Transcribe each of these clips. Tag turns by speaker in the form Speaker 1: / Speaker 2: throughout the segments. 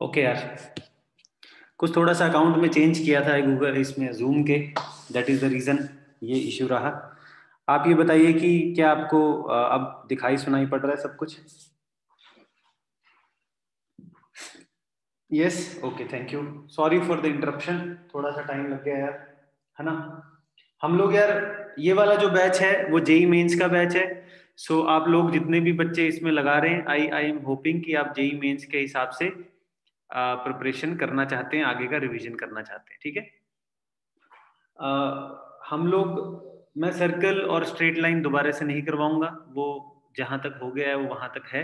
Speaker 1: Okay यार, कुछ थोड़ा सा अकाउंट में चेंज किया था गूगल इसमें जूम के, दैट इज द रीजन ये इश्यू रहा। आप ये बताइए कि क्या आपको अब दिखाई सुनाई पड़ रहा है सब कुछ? Yes, okay, thank you. Sorry for the interruption, थोड़ा सा टाइम लग गया यार, है ना। हम लोग यार, ये वाला जो बैच है वो जेई मेंस का बैच है। सो आप लोग जितने भी बच्चे इसमें लगा रहे हैं, आई आई एम होपिंग कि आप जेई मेंस के हिसाब से प्रिपरेशन करना चाहते हैं, आगे का रिवीजन करना चाहते हैं, ठीक है। हम लोग, मैं सर्कल और स्ट्रेट लाइन दोबारा से नहीं करवाऊंगा, वो जहां तक हो गया है वो वहां तक है।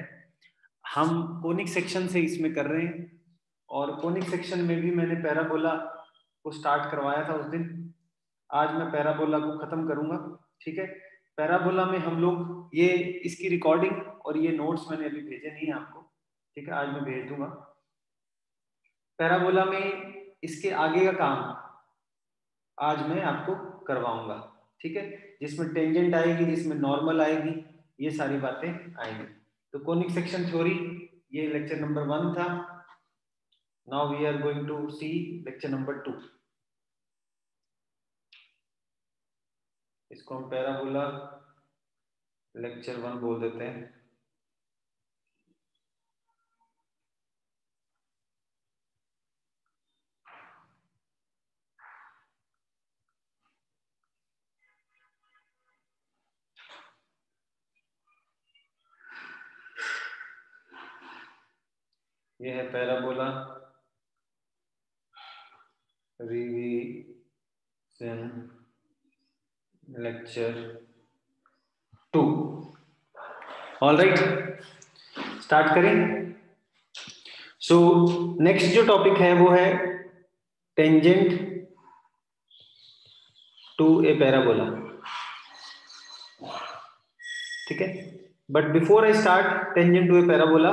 Speaker 1: हम कोनिक सेक्शन से इसमें कर रहे हैं, और कोनिक सेक्शन में भी मैंने पैराबोला को स्टार्ट करवाया था उस दिन। आज मैं पैराबोला को खत्म करूंगा, ठीक है। पैराबोला में हम लोग ये, इसकी रिकॉर्डिंग और ये नोट्स मैंने अभी भेजे नहीं है आपको, ठीक है, आज मैं भेज दूंगा। पैराबोला में इसके आगे का काम आज मैं आपको करवाऊंगा, ठीक है। जिसमें टेंजेंट आएगी, जिसमें नॉर्मल आएगी, ये सारी बातें आएंगी। तो कोनिक सेक्शन थ्योरी, ये लेक्चर नंबर 1 था। Now we are going to see lecture number 2। इसको हम पैराबोला लेक्चर 1 बोल देते हैं। ये है parabola revision lecture 2। All right, start करें। सो नेक्स्ट जो टॉपिक है वो है टेंजेंट टू ए पैराबोला, ठीक है। But before I start tangent to a parabola,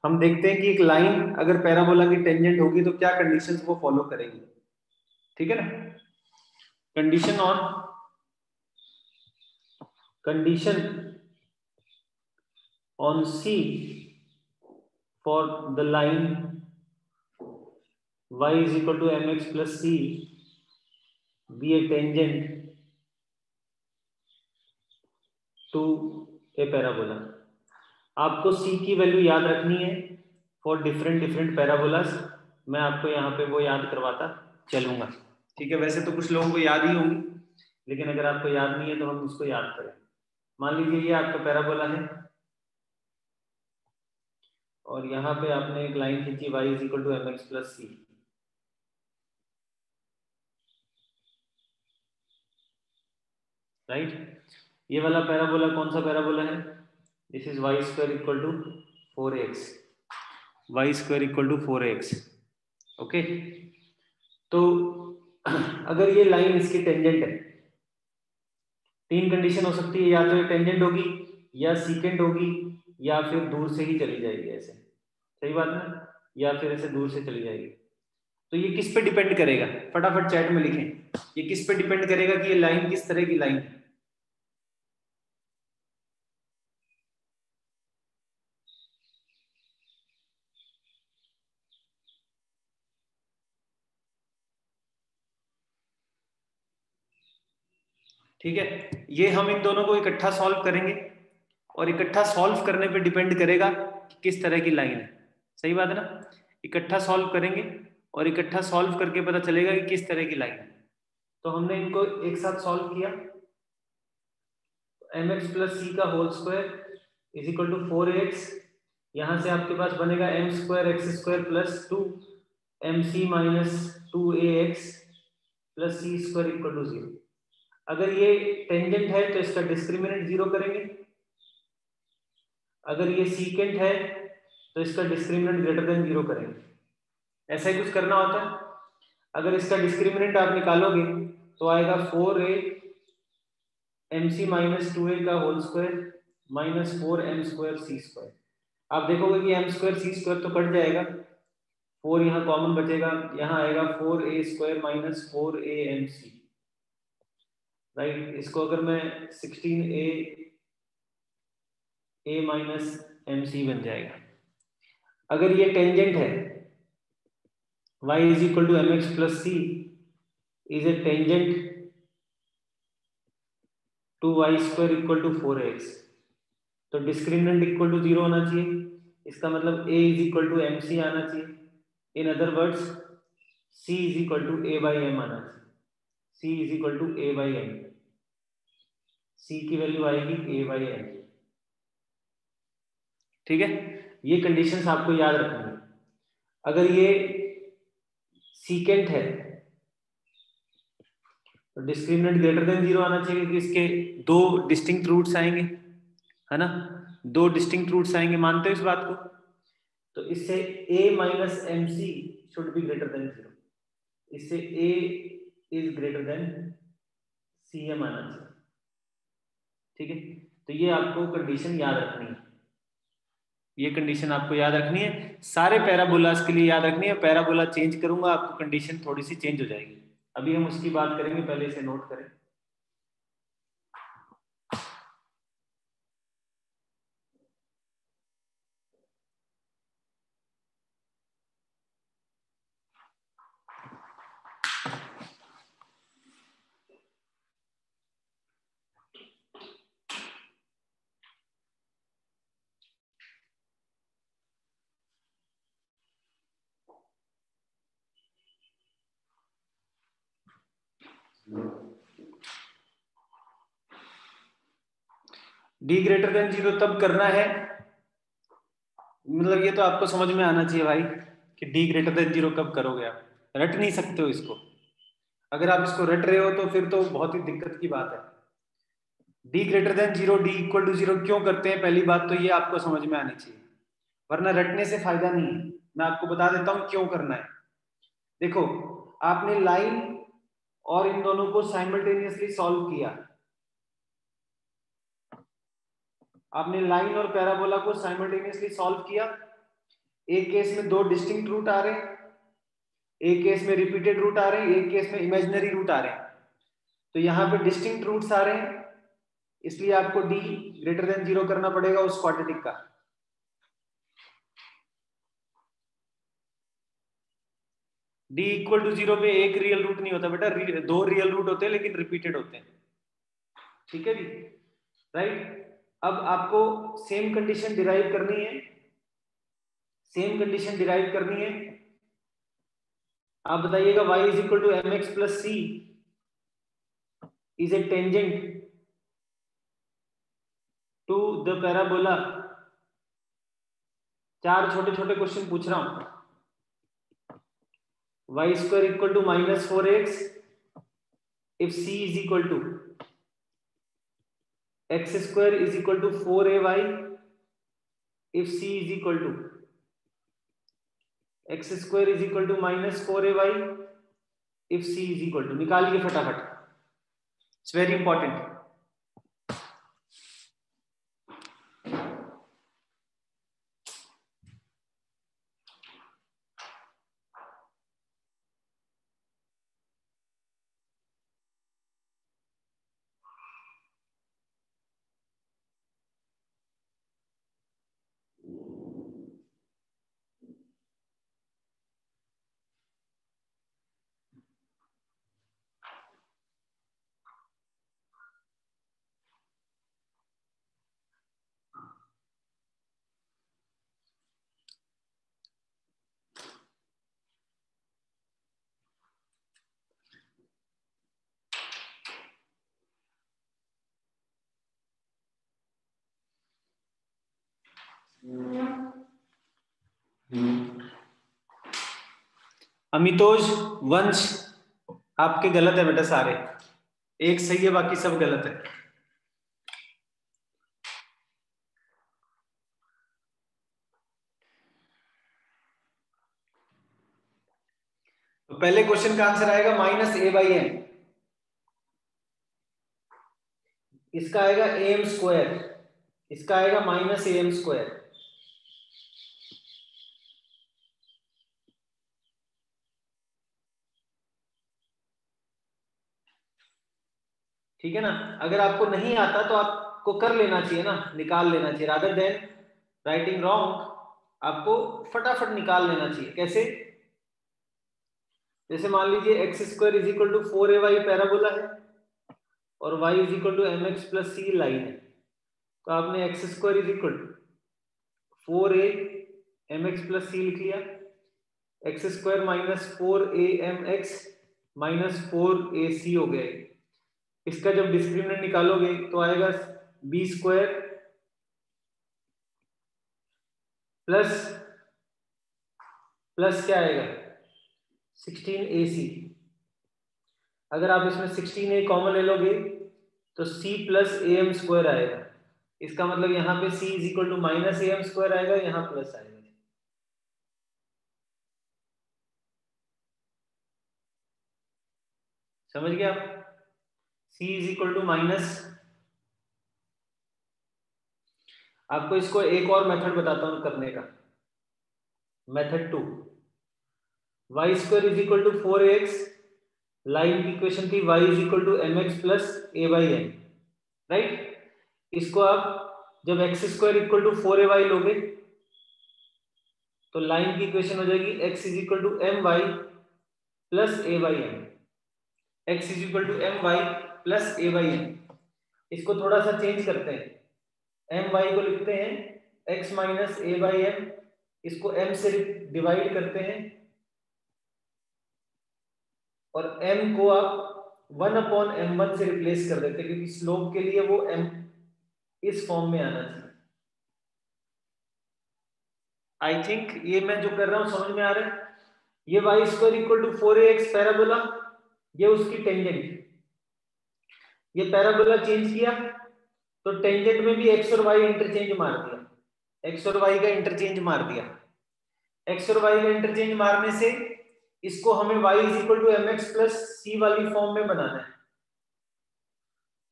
Speaker 1: हम देखते हैं कि एक लाइन अगर पैराबोला की टेंजेंट होगी तो क्या कंडीशंस वो फॉलो करेगी, ठीक है ना। Condition on c for the line y is equal to mx plus c be a tangent to a parabola। आपको c की वैल्यू याद रखनी है फॉर डिफरेंट डिफरेंट पैराबोलास। मैं आपको यहाँ पे वो याद करवाता चलूंगा, ठीक है। वैसे तो कुछ लोगों को याद ही होंगी, लेकिन अगर आपको याद नहीं है तो हम उसको याद करें। मान लीजिए ये आपका पैराबोला है, और यहाँ पे आपने एक लाइन खींची y is equal to mx plus c, right. ये वाला पैराबोला कौन सा पैराबोला है? This is y square equal to 4x, y square equal to 4x, okay. तो अगर ये लाइन इसकी टेंजेंट है, तीन कंडीशन हो सकती है, या तो ये टेंजेंट होगी, या सीकेंट होगी, या फिर दूर से ही चली जाएगी ऐसे, सही बात है ना, या फिर ऐसे दूर से चली जाएगी। तो ये किस पे डिपेंड करेगा? फटाफट चैट में लिखें, ये किस पे डिपेंड करेगा कि ये लाइन किस तरह की लाइन है। ठीक है, ये हम इन दोनों को इकट्ठा सॉल्व करेंगे, और इकट्ठा सॉल्व करने पे डिपेंड करेगा कि किस तरह की लाइन है, सही बात है ना। इकट्ठा सॉल्व करेंगे और इकट्ठा सॉल्व करके पता चलेगा कि किस तरह की लाइन है। तो हमने इनको एक साथ सॉल्व किया, mx प्लस सी का whole square is equal to 4x। यहां से आपके पास बनेगा m square x square plus 2 mc minus 2ax plus c square equal to 0। अगर ये टेंजेंट है तो इसका डिस्क्रिमिनेंट 0 करेंगे, अगर ये सीकेंट है तो इसका डिस्क्रिमिनेंट ग्रेटर देन 0 करेंगे। ऐसा ही कुछ करना होता है। अगर इसका डिस्क्रिमिनेंट आप निकालोगे तो आएगा 4a mc माइनस 2a का whole square minus 4m square c square. आप देखोगे कि m स्क्वायर सी स्क्वायर तो कट जाएगा, 4 यहाँ कॉमन बचेगा, यहाँ आएगा 4a square minus 4amc, right. इसको अगर मैं 16a a माइनस mc बन जाएगा। अगर ये टेंजेंट है y is equal to mx plus c is a tangent to y square equal to 4x, तो डिस्क्रिमिनेंट इक्वल टू 0 होना चाहिए। इसका मतलब a is equal to m c आना चाहिए। In other words c is equal to a by m आना चाहिए। c is equal to a by m, c की वैल्यू आएगी a बाई एम। ठीक है, ये कंडीशंस आपको याद रखनी है। अगर ये सीकेंट है तो डिस्क्रिमिनेंट ग्रेटर देन 0 आना चाहिए, क्योंकि इसके दो डिस्टिंक्ट रूट्स आएंगे, है ना, दो डिस्टिंक्ट रूट्स आएंगे। मानते हो इस बात को? तो इससे a minus m c should be greater than 0, इससे a is greater than c m आना चाहिए। ठीक है, तो ये आपको कंडीशन याद रखनी है, ये कंडीशन आपको याद रखनी है, सारे पैराबोलास के लिए याद रखनी है। पैराबोला चेंज करूंगा आपको कंडीशन थोड़ी सी चेंज हो जाएगी, अभी हम उसकी बात करेंगे, पहले इसे नोट करें। डी ग्रेटर देन 0 तब करना है, मतलब ये तो आपको समझ में आना चाहिए भाई कि डी ग्रेटर देन 0 कब करोगे। आप रट नहीं सकते हो इसको, अगर आप इसको रट रहे हो तो फिर तो बहुत ही दिक्कत की बात है। D greater than 0, D equal to 0 क्यों करते हैं, पहली बात तो ये आपको समझ में आनी चाहिए, वरना रटने से फायदा नहीं है। मैं आपको बता देता हूं क्यों करना है। देखो, आपने लाइन और इन दोनों को साइमल्टेनियसली सॉल्व किया, आपने लाइन और पैराबोला को साइमल्टेनियसली सॉल्व किया। एक केस में दो डिस्टिंक्ट रूट आ रहे हैं, एक केस में रिपीटेड रूट आ रहे हैं, एक केस में इमेजिनरी रूट आ रहे हैं। तो यहां पे डिस्टिंक्ट रूट्स आ रहे हैं, इसलिए आपको डी ग्रेटर देन 0 करना पड़ेगा उस क्वाड्रेटिक का। डी इक्वल टू 0 पे एक रियल रूट नहीं होता बेटा, दो रियल रूट होते हैं लेकिन रिपीटेड होते हैं। ठीक है जी, राइट। अब आपको सेम कंडीशन डिराइव करनी है, सेम कंडीशन डिराइव करनी है। आप बताइएगा y is equal to m x plus c is a tangent to the parabola. चार छोटे छोटे क्वेश्चन पूछ रहा हूं। y square equal to minus 4x if c is equal to x square is equal to 4ay if c is equal to x square is equal to minus 4ay if c is equal to, निकालिए फटाफट, it's very important. Amitoj वंश, आपके गलत है बेटा सारे, एक सही है बाकी सब गलत है। तो पहले क्वेश्चन का आंसर आएगा माइनस ए बाई एम, इसका आएगा ए एम स्क्वायर, इसका आएगा माइनस ए एम स्क्वायर। ठीक है ना, अगर आपको नहीं आता तो आपको कर लेना चाहिए ना, निकाल लेना चाहिए, रादर देन राइटिंग रॉन्ग, आपको फटाफट निकाल लेना चाहिए। कैसे? जैसे मान लीजिए x square is equal to 4ay parabola है और y is equal to m x plus c line है, तो आपने x square is equal to 4a m x plus c लिख लिया, x square minus 4a m x minus 4ac हो गया। इसका जब डिस्क्रिमिनेंट निकालोगे तो आएगा बी स्क्वायर प्लस प्लस क्या आएगा 16ac। अगर आप इसमें 16a कॉमन ले लोगे तो c plus a m square आएगा। इसका मतलब यहाँ पे c is equal to minus a m square आएगा, यहाँ प्लस आएगा। समझ गए आप? c is equal to minus, आपको इसको एक और मेथड बताता हूं करने का, method 2। Y square is equal to 4ax, line की इक्वेशन थी y is equal to m x plus a by n, right. इसको आप जब x square equal to 4ay लोगे तो लाइन की इक्वेशन हो जाएगी x is equal to m y plus a by n, x is equal to m y plus a by n. इसको थोड़ा सा चेंज करते हैं, एम वाई को लिखते हैं x minus a by m, इसको m से डिवाइड करते हैं और m को आप 1/m1 से रिप्लेस कर देते हैं, क्योंकि स्लोप के लिए वो m इस फॉर्म में आना चाहिए। आई थिंक ये मैं जो कर रहा हूं समझ में आ रहा है। ये y square equal to 4ax parabola, ये उसकी टेंजेंट, ये पैराबोला चेंज किया तो टेंजेंट में भी x और y इंटरचेंज मार दिया, x और y का इंटरचेंज मार दिया। x और y का इंटरचेंज मारने से इसको हमें y is equal to m x plus c वाली फॉर्म में बनाना है।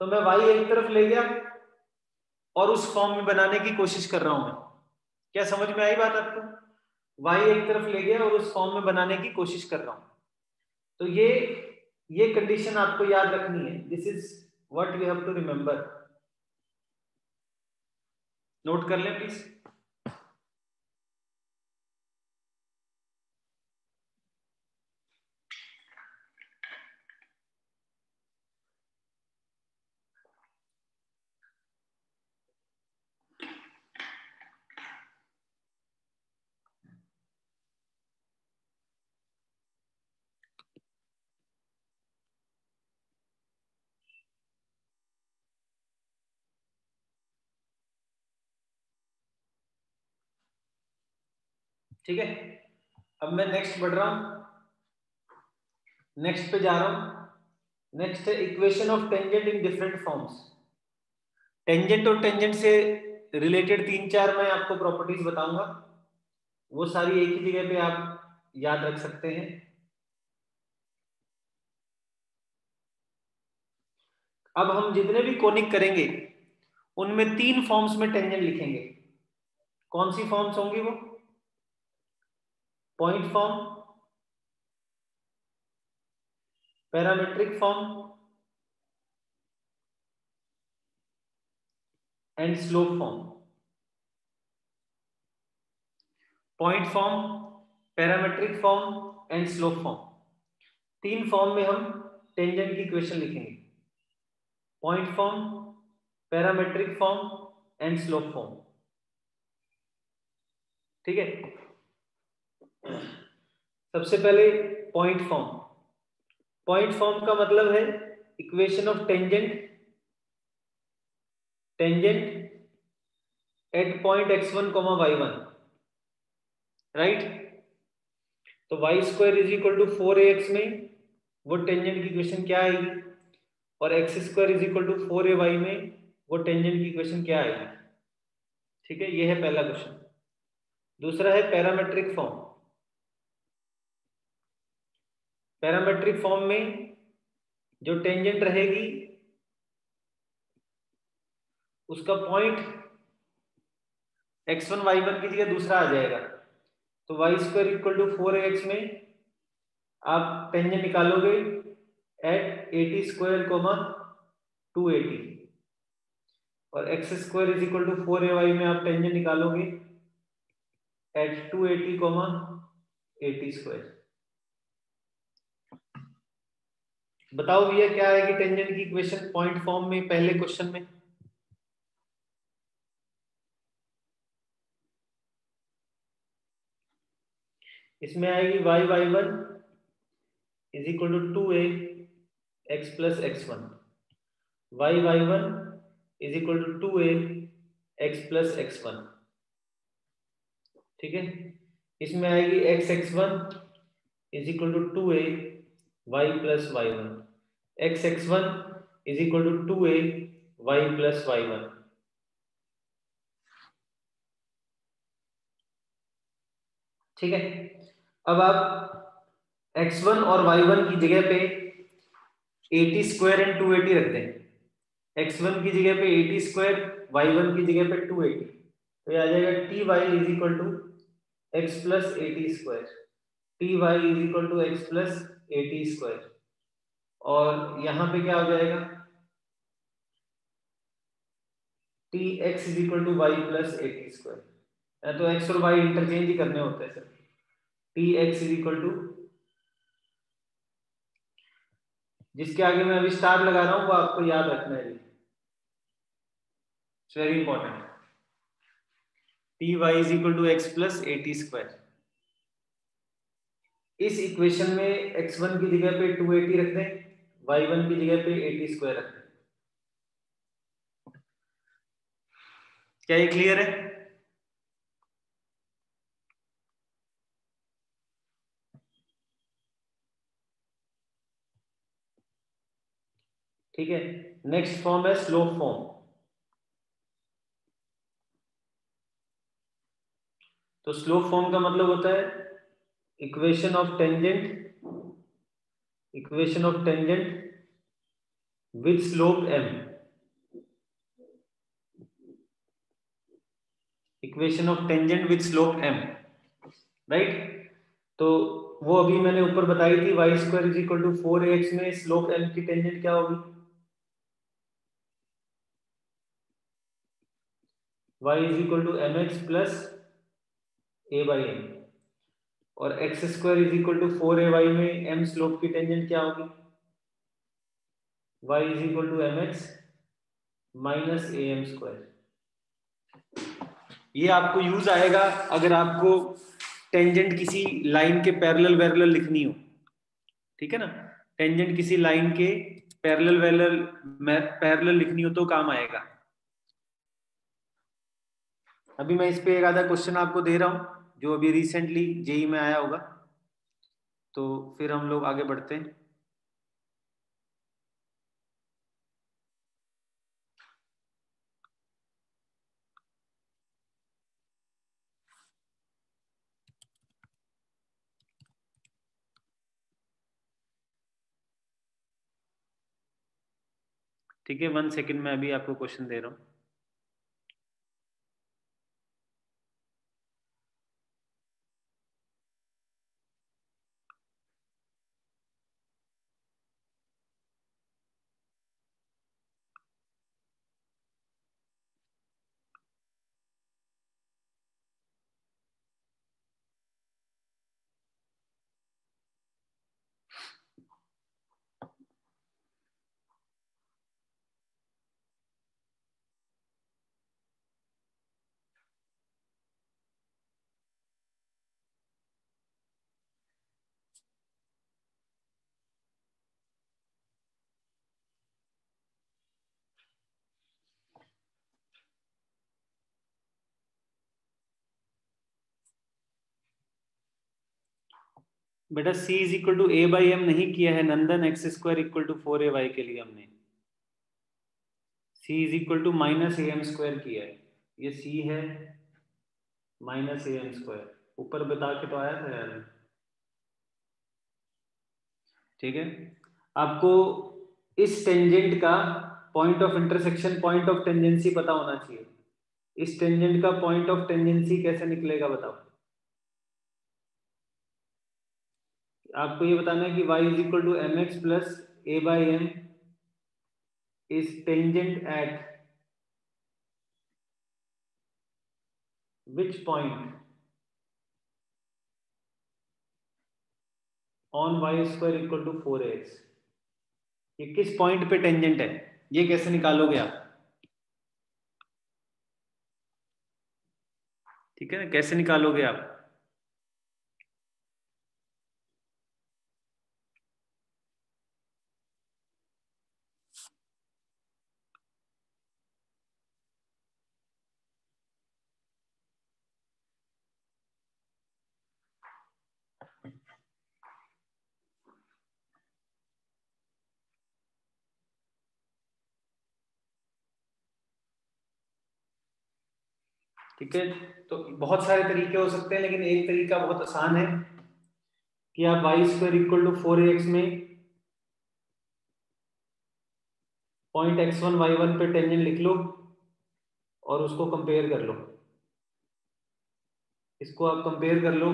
Speaker 1: तो मैं y एक तरफ ले गया और उस फॉर्म में बनाने की कोशिश कर रहा हूं मैं। क्या समझ में आई बात आपको? y एक तरफ ले गया और उस फॉर्म में बनाने की कोशिश कर रहा हूं। तो ये कंडीशन आपको याद रखनी है। This is what we have to remember. Note कर लें प्लीज। ठीक है, अब मैं नेक्स्ट बढ़ रहा हूं, नेक्स्ट पे जा रहा हूं। नेक्स्ट है equation of tangent in different forms. Tangent और टेंजेंट से रिलेटेड 3-4 मैं आपको प्रॉपर्टीज बताऊंगा, वो सारी एक ही जगह पे आप याद रख सकते हैं। अब हम जितने भी कोनिक करेंगे उनमें 3 फॉर्म्स में टेंजेंट लिखेंगे। कौन सी फॉर्म्स होंगी वो? Point form, parametric form and slope form. Point form, parametric form and slope form, 3 form में हम टेंजेंट की इक्वेशन लिखेंगे। Point form, parametric form and slope form. ठीक है, सबसे पहले पॉइंट फॉर्म। पॉइंट फॉर्म का मतलब है equation of tangent at point x1, y1, right. तो y square is equal to 4ax में वो टेंजेंट की इक्वेशन क्या आएगी, और x square is equal to 4ay में वो टेंजेंट की इक्वेशन क्या आएगी। ठीक है, ये है पहला क्वेश्चन। दूसरा है पैरामेट्रिक फॉर्म। पैरामेट्रिक फॉर्म में जो टेंजेंट रहेगी उसका पॉइंट x1 y1 की जगह दूसरा आ जाएगा। तो y square equal to 4ax में आप टेंजेंट निकालोगे एट 80 स्क्वायर 280, और x square is equal to 4ay में आप टेंजेंट निकालोगे एट 280 80 स्क्वायर। बताओ भैया क्या आएगी टेंजेंट की इक्वेशन पॉइंट फॉर्म में पहले क्वेश्चन में? इसमें आएगी y1 is equal to 2a x plus x1, y1 is equal to 2a x plus x1। ठीक है, इसमें आएगी x1 is equal to 2a y plus y1, x1 is equal to 2a y plus y1। ठीक है, अब आप x1 और y1 की जगह पे 80 स्क्वायर एंड 280 रखते हैं। x1 की जगह पे 80 स्क्वायर, y1 की जगह पे 280, तो ये आ जाएगा t y is equal to x plus 80 square, t y is equal to x plus 80 square. और यहाँ पे क्या हो जाएगा, t x is equal to y plus 80 square. तो एक्स और वाई इंटरचेंज ही करने होते हैं sir. T x is equal to, जिसके आगे मैं अभी स्टार लगा रहा हूँ वो आपको याद रखना है, it's very important. T y is equal to x plus 80 square. इस इक्वेशन में x1 की जगह पे 280 रख दें, y1 की जगह पे 80 स्क्वायर रख दें। क्या ये क्लियर है? ठीक है, नेक्स्ट फॉर्म है स्लोप फॉर्म। तो स्लोप फॉर्म का मतलब होता है equation of tangent, equation of tangent with slope m, equation of tangent with slope m, right. तो वो अभी मैंने ऊपर बताई थी, y square is equal to 4ax में स्लोप m की टेंजेंट क्या होगी, y is equal to m x plus a by m. और x square is equal to 4ay में m स्लोप की टेंजेंट क्या होगी, y is equal to m x minus a m square. ये आपको यूज आएगा अगर आपको टेंजेंट किसी लाइन के पैरेलल वैरेलल लिखनी हो, ठीक है ना। टेंजेंट किसी लाइन के पैरेलल वैरेलल पैरेलल लिखनी हो तो काम आएगा। अभी मैं इस पे एक आधा क्वेश्चन आपको दे रहा हूं जो अभी रिसेंटली जेई में आया होगा, तो फिर हम लोग आगे बढ़ते हैं। ठीक है, 1 सेकंड में अभी आपको क्वेश्चन दे रहा हूं। बेटा c is equal to a by m नहीं किया है Nandan, x square equal to 4ay के लिए हमने c is equal to minus a m square किया है। ये c है माइनस ए एम स्क्वायर, ऊपर बता के तो आया था यार। ठीक है, आपको इस टेंजेंट का point of intersection, point of tangency पता होना चाहिए। इस टेंजेंट का पॉइंट ऑफ टेंजेंसी कैसे निकलेगा बताओ। आपको ये बताना है कि y is equal to m x plus a by m is tangent at which point on y square equal to 4ax। ये किस पॉइंट पे टेंजेंट है, ये कैसे निकालोगे आप? ठीक है ना, कैसे निकालोगे आप? ठीक है, तो बहुत सारे तरीके हो सकते हैं, लेकिन एक तरीका बहुत आसान है कि आप Y square equal to 4ax में पॉइंट x1 y1 पे टेंजेंट लिख लो और उसको कंपेयर कर लो। इसको आप कंपेयर कर लो,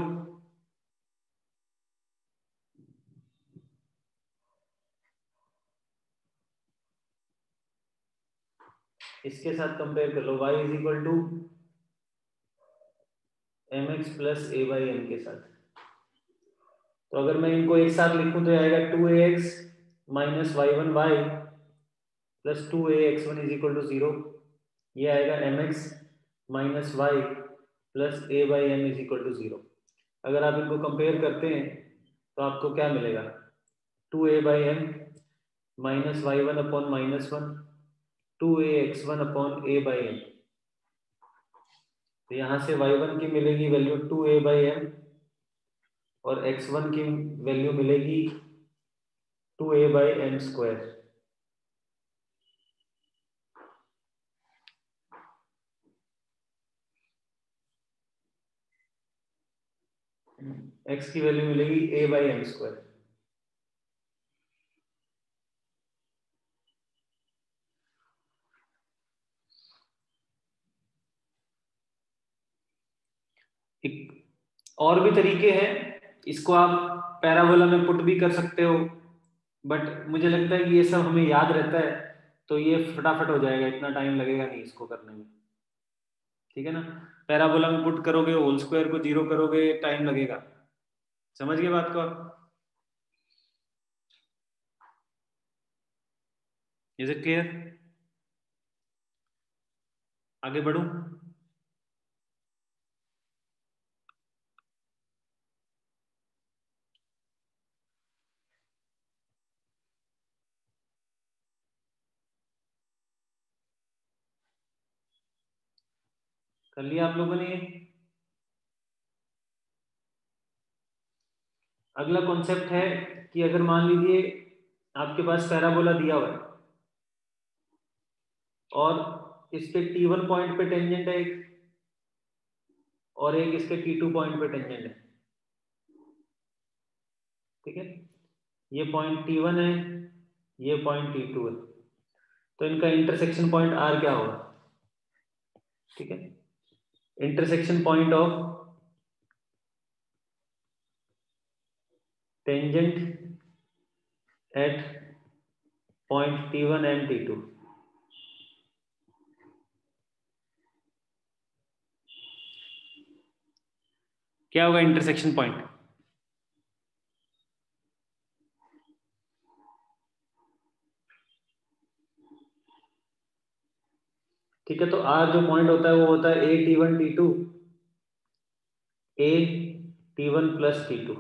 Speaker 1: इसके साथ कंपेयर कर लो, y is equal to m x plus a by m के साथ। तो अगर मैं इनको एक साथ लिखूं तो आएगा 2ax minus y1y plus 2ax1 is equal to 0। ये आएगा m x minus y plus a by m is equal to 0। अगर आप इनको कंपेयर करते हैं तो आपको क्या मिलेगा, 2a/m minus y1 upon -1 2ax1 upon a/m। तो यहाँ से y1 की मिलेगी वैल्यू 2a/m और x1 की वैल्यू मिलेगी 2a/m स्क्वायर। x की वैल्यू मिलेगी a/m स्क्वायर। और भी तरीके हैं, इसको आप पैराबोला में पुट भी कर सकते हो, बट मुझे लगता है कि ये सब हमें याद रहता है तो ये फटाफट हो जाएगा, इतना टाइम लगेगा नहीं इसको करने में। ठीक है ना, पैराबोला में पुट करोगे, होल स्क्वायर को 0 करोगे, टाइम लगेगा। समझ गए बात को आप? Is it clear? आगे बढ़ूं? कर लिया आप लोगों ने? अगला कॉन्सेप्ट है कि अगर मान लीजिए आपके पास पैराबोला दिया हुआ है और इसके T1 पॉइंट पे टेंजेंट है एक, और एक इसके T2 पॉइंट पे टेंजेंट है। ठीक है, ये पॉइंट T1 है, ये पॉइंट T2 है, तो इनका इंटरसेक्शन पॉइंट R क्या होगा? ठीक है, intersection point of tangent at point T1 and T2। क्या होगा इंटरसेक्शन पॉइंट? ठीक है, तो आर जो पॉइंट होता है वो होता है A T1 T2 A T1 + T2।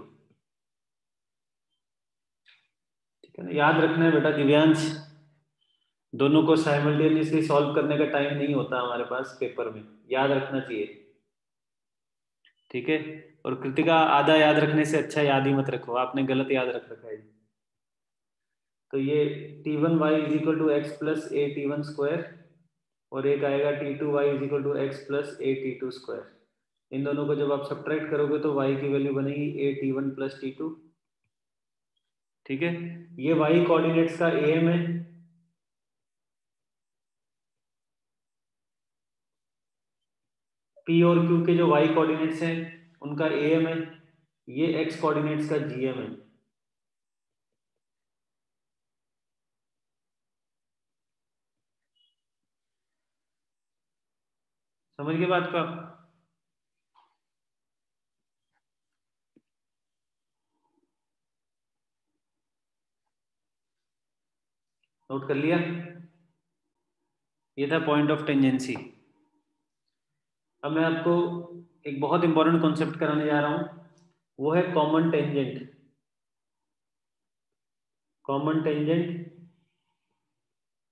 Speaker 1: ठीक है ना, याद रखना है बेटा दिव्यांश, दोनों को साइमल्टेनियसली सॉल्व करने का टाइम नहीं होता हमारे पास पेपर में, याद रखना चाहिए। ठीक है, और कृतिका आधा याद रखने से अच्छा याद ही मत रखो, आपने गलत याद रख रखा है। तो ये T1y = x + a T1 square और एक आएगा T2y = x + a T2 square. इन दोनों को जब आप सब्ट्रैक्ट करोगे तो y की वैल्यू बनेगी A T1 + T2। ठीक है, ये y कोऑर्डिनेट्स का am है, p और q के जो y कोऑर्डिनेट्स हैं उनका am है, ये x कोऑर्डिनेट्स का gm है। समझ गए बात को आप? नोट कर लिया? ये था पॉइंट ऑफ टेंजेंसी। अब मैं आपको एक बहुत इंपॉर्टेंट कॉन्सेप्ट कराने जा रहा हूं, वो है common tangent. Common tangent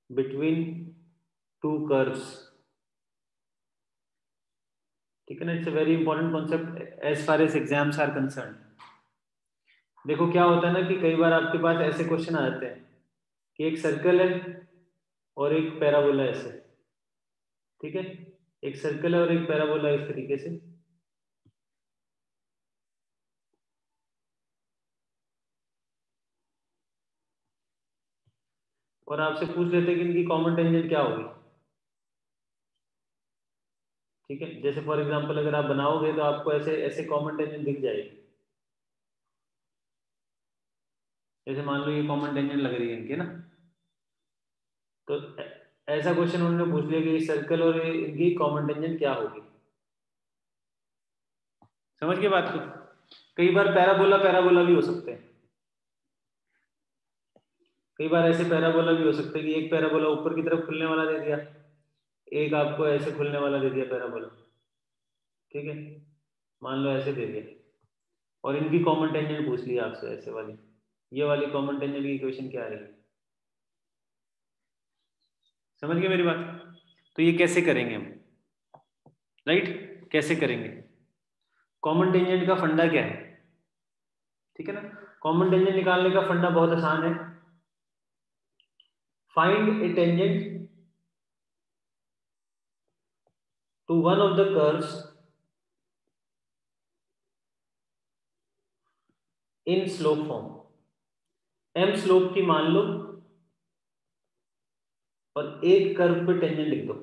Speaker 1: between two curves. ठीक है ना? It's a very important concept as far as exams are concern. देखो क्या होता है ना कि कई बार आपके पास ऐसे क्वेश्चन आ जाते हैं कि एक सर्कल है और एक पैराबोला ऐसे। ठीक है, एक सर्कल है और एक पैराबोला इस तरीके से। और आपसे पूछ लेते हैं कि इनकी कॉमन टेंजेंट क्या होगी। ठीक है, जैसे फॉर एग्जांपल अगर आप बनाओगे तो आपको ऐसे ऐसे कॉमन टेंजेंट दिख जाएगी। जैसे मान लो ये कॉमन टेंजेंट लग रही है इनकी ना, तो ऐसा क्वेश्चन उन्होंने पूछ लिया कि सर्कल और इनकी कॉमन टेंजेंट क्या होगी। समझ के बात को? कई बार पैराबोला पैराबोला भी हो सकते हैं। कई बार ऐसे पैराबोला भी हो सकते हैं कि एक पैराबोला ऊपर की तरफ खुलने वाला दे दिया, एक आपको ऐसे खुलने वाला दे दिया पैराबोला। ठीक है, मान लो ऐसे दे दिया और इनकी कॉमन टेंजेंट पूछ लिया आपसे ऐसे वाली। ये वाली कॉमन टेंजेंट की इक्वेशन क्या आएगी? समझ गए मेरी बात? तो ये कैसे करेंगे हम? राइट, कैसे करेंगे? कॉमन टेंजेंट का फंडा क्या है? ठीक है ना? कॉमन टेंजेंट निकालने का फंडा बहुत आसान है। Find a tangent to one of the curves in slope form. M slope की मान लो और एक कर्व पे टेंजेंट लिख दो।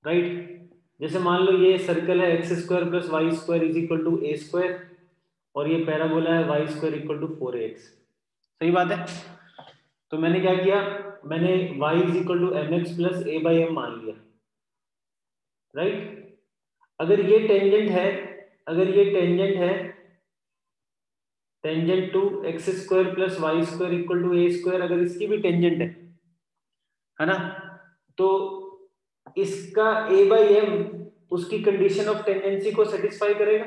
Speaker 1: राइट, जैसे मान लो ये सर्कल है x square plus y square is equal to a square, और ये पैराबोला है Y square equal to 4x। सही बात है? तो मैंने क्या किया, मैंने y is equal to m x plus a by m मान लिया। राइट, अगर ये टेंजेंट है, अगर ये टेंजेंट है, tangent to x square plus y square equal to a square, अगर इसकी भी टेंजेंट है ना, तो इसका ए बाई एम उसकी कंडीशन ऑफ टेंडेंसी को सेटिस्फाई करेगा।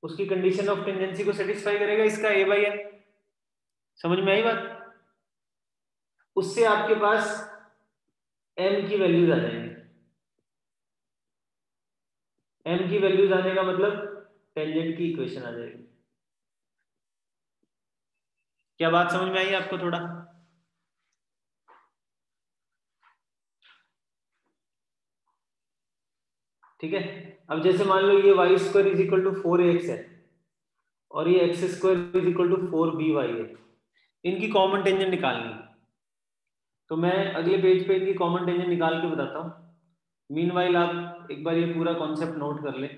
Speaker 1: उसकी कंडीशन ऑफ टेंडेंसी को सेटिस्फाई करेगा इसका ए बाई एम। समझ में आई बात? उससे आपके पास एम की वैल्यूज आ जाएंगी। एम की वैल्यूज आने का मतलब टेंजेंट की इक्वेशन आ जाएगी। क्या बात समझ में आई आपको थोड़ा? ठीक है, अब जैसे मान लो ये y square is equal to 4x है और ये x square is equal to 4by है। इनकी कॉमन टेंजेंट निकालनी है, तो मैं अगले पेज पे इनकी कॉमन टेंजेंट निकाल के बताता हूँ। मीनवाइल आप एक बार ये पूरा कॉन्सेप्ट नोट कर ले।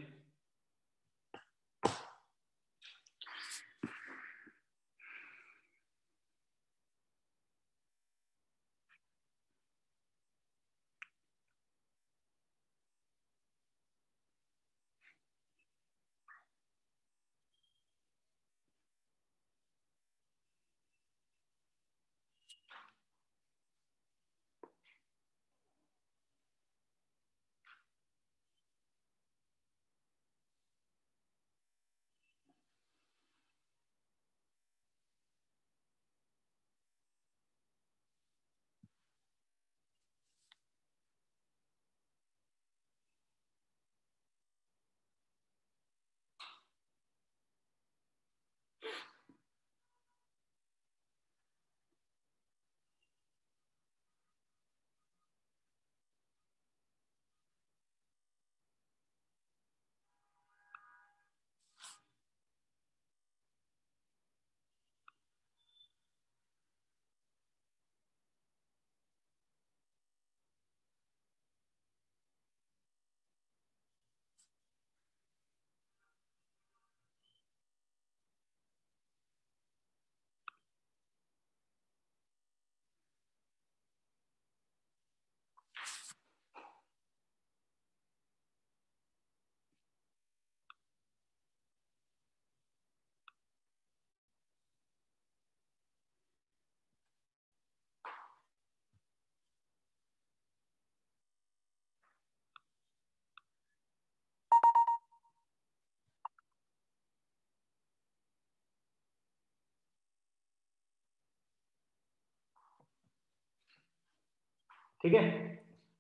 Speaker 1: ठीक है।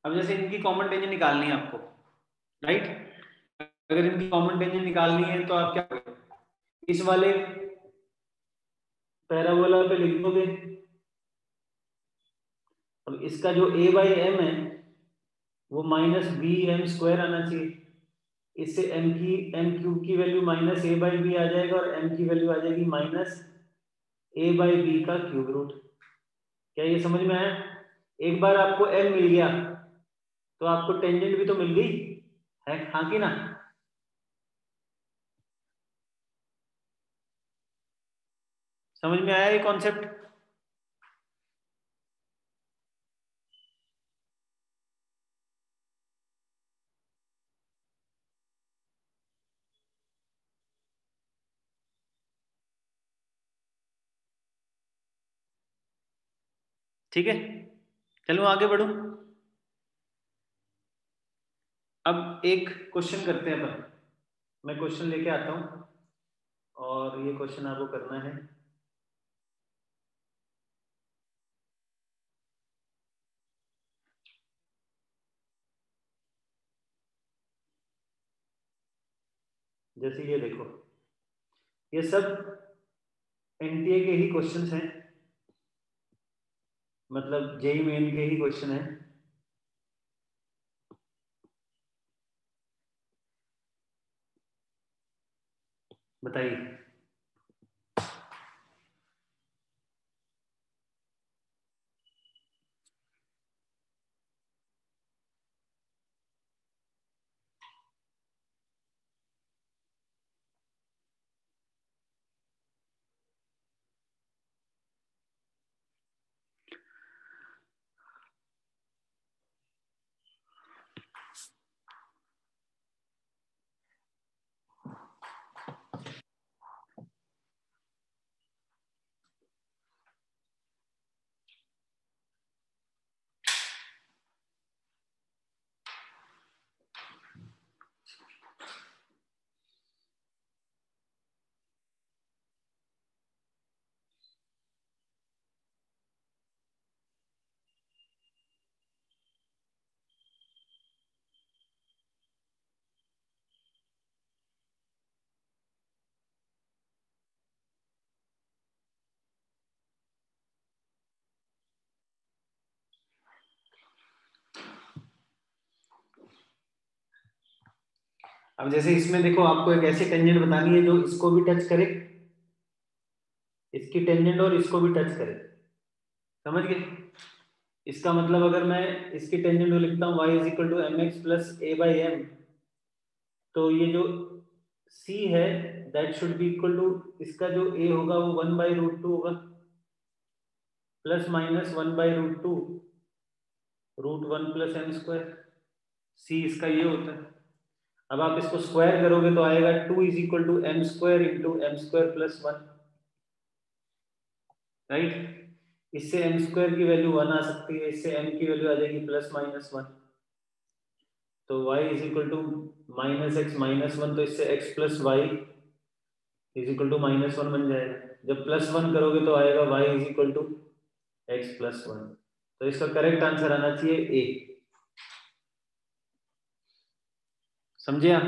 Speaker 1: अब जैसे इनकी कॉमन टेंजेंट निकालनी है आपको, राइट। अगर इनकी कॉमन टेंजेंट निकालनी है तो आप क्या करोगे, इस वाले पैराबोला पे लिख दोगे। अब इसका जो a बाई एम है वो माइनस बी एम स्क्वायर आना चाहिए। इससे एम क्यूब की value minus a by b आ जाएगा और एम की वैल्यू आ जाएगी माइनस ए बाई बी का क्यूब रूट। क्या ये समझ में आया? एक बार आपको एम मिल गया तो आपको टेंजेंट भी तो मिल गई है, हाँ कि ना? समझ में आया ये कॉन्सेप्ट? ठीक है, चलो आगे बढ़ू। अब एक क्वेश्चन करते हैं अपन। मैं क्वेश्चन लेके आता हूं और ये क्वेश्चन आपको करना है। जैसे ये देखो, ये सब एनटीए के ही क्वेश्चंस हैं, मतलब जेई मेन के ही क्वेश्चन है। बताइए। अब जैसे इसमें देखो, आपको एक ऐसी टेंजेंट बतानी है जो इसको भी टच करे, इसकी टेंजेंट और इसको भी टच करे। समझ गए? इसका मतलब अगर मैं इसकी टेंजेंट को लिखता हूँ y is equal to m x plus a by m, तो ये जो c है that should be equal to, इसका जो a होगा वो 1/√2 होगा, plus minus 1/√2 √1 plus m square. c इसका ये होता है। अब आप इसको स्क्वायर करोगे तो आएगा 2 is equal to m square into m square plus 1, right. इससे एम स्क्वायर की वैल्यू 1 आ सकती है, इससे एम की वैल्यू आ जाएगी प्लस माइनस 1। तो y is equal to minus x minus 1, तो इससे x plus y is equal to -1 बन जाएगा। जब +1 करोगे तो आएगा y is equal to x plus 1। तो इसका करेक्ट आंसर आना चाहिए ए। समझे आप?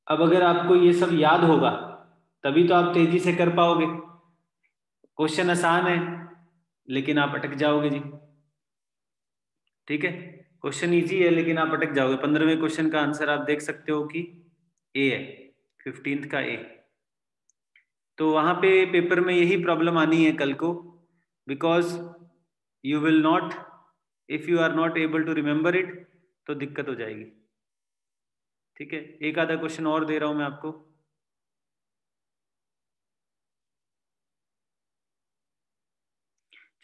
Speaker 1: अब अगर आपको ये सब याद होगा तभी तो आप तेजी से कर पाओगे। क्वेश्चन आसान है लेकिन आप अटक जाओगे जी। ठीक है, क्वेश्चन इजी है लेकिन आप अटक जाओगे। 15वें क्वेश्चन का आंसर आप देख सकते हो कि ए है, 15th का ए। तो वहां पे पेपर में यही प्रॉब्लम आनी है कल को, because you will not, if you are not able to remember it, तो दिक्कत हो जाएगी। ठीक है, एक आधा क्वेश्चन और दे रहा हूं मैं आपको।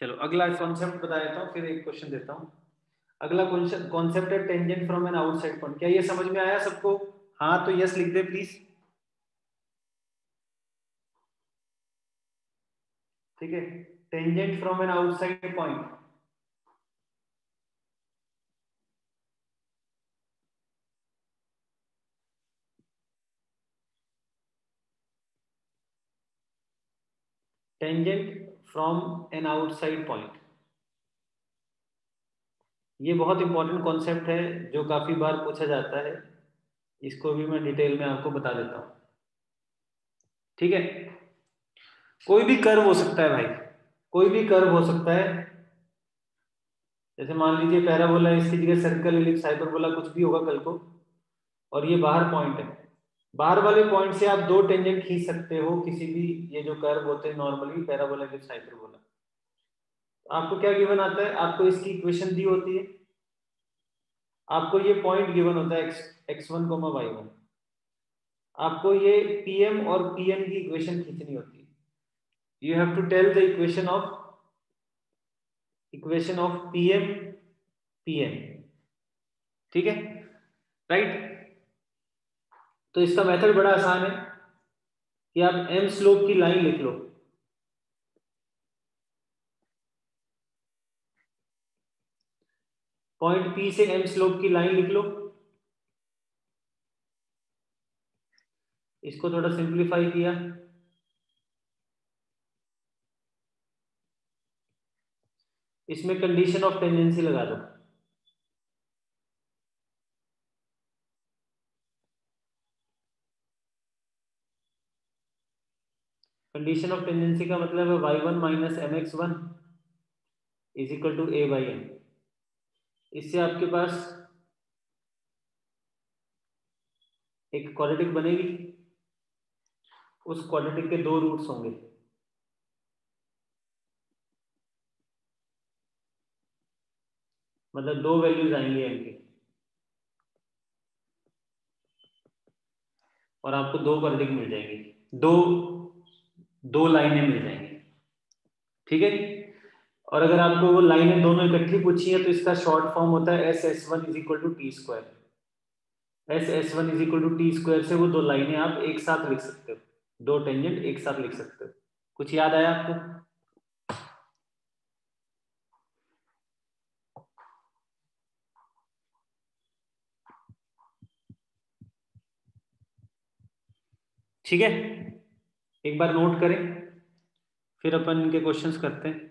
Speaker 1: चलो अगला कॉन्सेप्ट बता देता हूँ, फिर एक क्वेश्चन देता हूँ। अगला कॉन्सेप्ट है tangent from an outside point. क्या ये समझ में आया सबको? हाँ तो यस लिख दे प्लीज। ठीक है, tangent from an outside point. Tangent from an outside point. ये बहुत इंपॉर्टेंट कॉन्सेप्ट है जो काफी बार पूछा जाता है, इसको भी मैं डिटेल में आपको बता देता हूँ। ठीक है, कोई भी कर्व हो सकता है भाई, कोई भी कर्व हो सकता है। जैसे मान लीजिए पैराबोला, इसकी जगह सर्कल, इलिप्स, हाइपरबोला कुछ भी होगा कल को, और ये बाहर पॉइंट है। बाहर वाले पॉइंट से आप दो टेंजेंट खींच सकते हो किसी भी, ये जो कर्व होते हैं नॉर्मली पैराबोला, इलिप्स, हाइपरबोला। आपको क्या गिवन आता है, आपको इसकी इक्वेशन दी होती है, आपको ये पॉइंट गिवन होता है x1, y1। आपको ये pm और pn की इक्वेशन खींचनी होती है। You have to tell the equation of pm pn। ठीक है, राइट। तो इसका मेथड बड़ा आसान है कि आप m स्लोप की लाइन लिख लो। पॉइंट P से m स्लोप की लाइन लिख लो। इसको थोड़ा सिंप्लीफाई किया, इसमें कंडीशन ऑफ टेंजेंसी लगा दो। कंडीशन ऑफ टेंजेंसी का मतलब है y1 minus mx1 is equal to a by m। इससे आपके पास एक क्वाड्रेटिक बनेगी, उस क्वाड्रेटिक के दो रूट्स होंगे। मतलब दो वैल्यूज आएंगे m की, और आपको दो क्वाड्रेटिक मिल जाएंगी, दो दो लाइनें मिल जाएंगी। ठीक है, और अगर आपको वो लाइनें दोनों इकट्ठी पूछी है तो इसका शॉर्ट फॉर्म होता है S S one is equal to T square. S S one is equal to T square से वो दो लाइनें आप एक साथ लिख सकते हो, दो टेंजेंट एक साथ लिख सकते हो। कुछ याद आया आपको? ठीक है, एक बार नोट करें, फिर अपन इनके क्वेश्चंस करते हैं।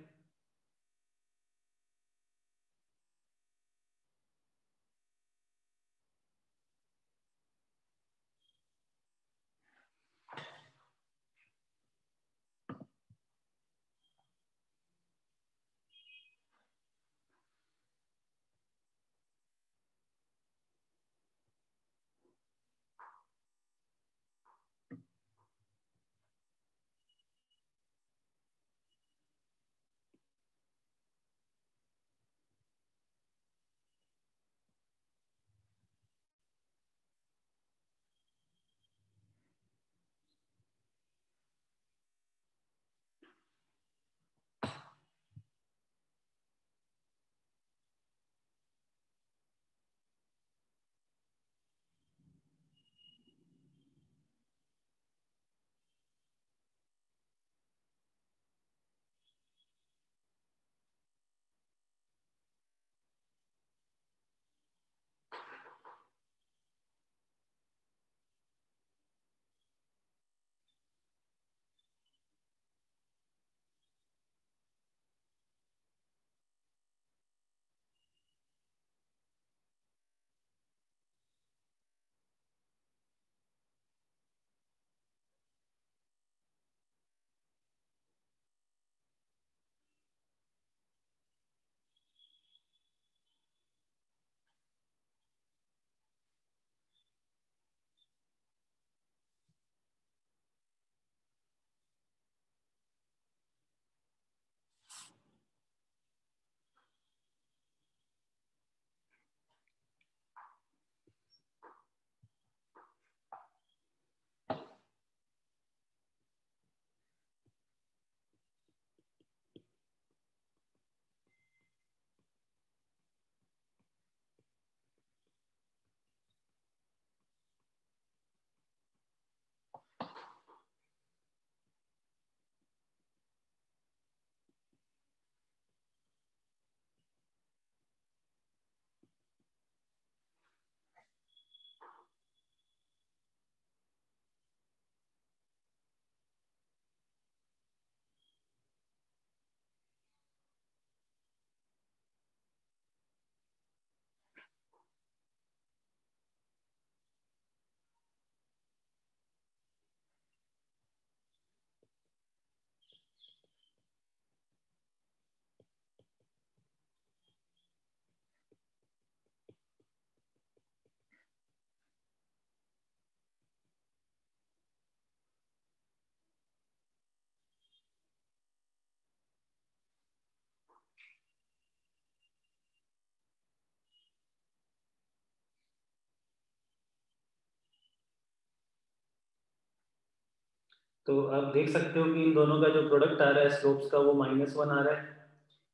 Speaker 1: तो आप देख सकते हो कि इन दोनों का जो प्रोडक्ट आ रहा है स्लोप्स का वो -1 आ रहा है।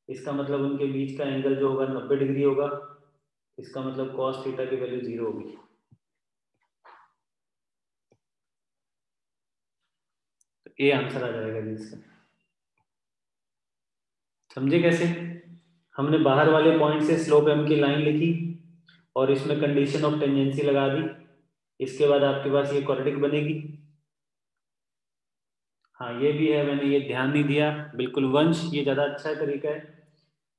Speaker 1: इसका मतलब उनके बीच का एंगल जो होगा 90 डिग्री होगा। इसका मतलब cos थीटा की वैल्यू 0 होगी। तो ए आंसर आ जाएगा जी इसका। समझे कैसे? हमने बाहर वाले पॉइंट से स्लोप m की लाइन लिखी और इसमें कंडीशन ऑफ टेंजेंसी लगा दी। इसके बाद आपके पास ये क्वाड्रेटिक बनेगी। हाँ ये भी है, मैंने ये ध्यान नहीं दिया बिल्कुल वंश, ये ज़्यादा अच्छा तरीका है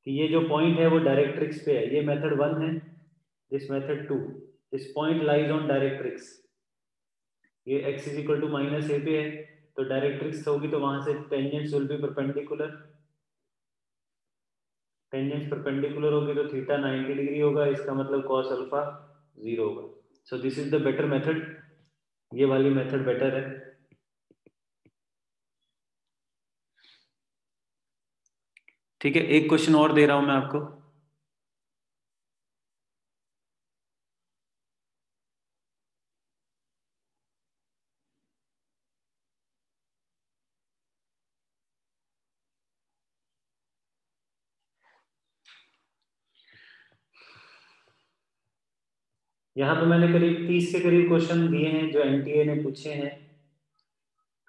Speaker 1: कि ये जो पॉइंट है वो डायरेक्ट्रिक्स पे है। ये मेथड 1 है, this method 2, this point lies on directrix. ये x is equal to minus a पे है, तो डायरेक्ट्रिक्स होगी तो वहां से tangents will be perpendicular. Tangents perpendicular होगी तो थीटा 90 डिग्री होगा, इसका मतलब cos अल्फा 0 होगा। So this is the better method, ये वाली मेथड बेटर है। ठीक है, एक क्वेश्चन और दे रहा हूं मैं आपको। यहाँ पे मैंने करीब 30 के करीब क्वेश्चन दिए हैं जो एनटीए ने पूछे हैं,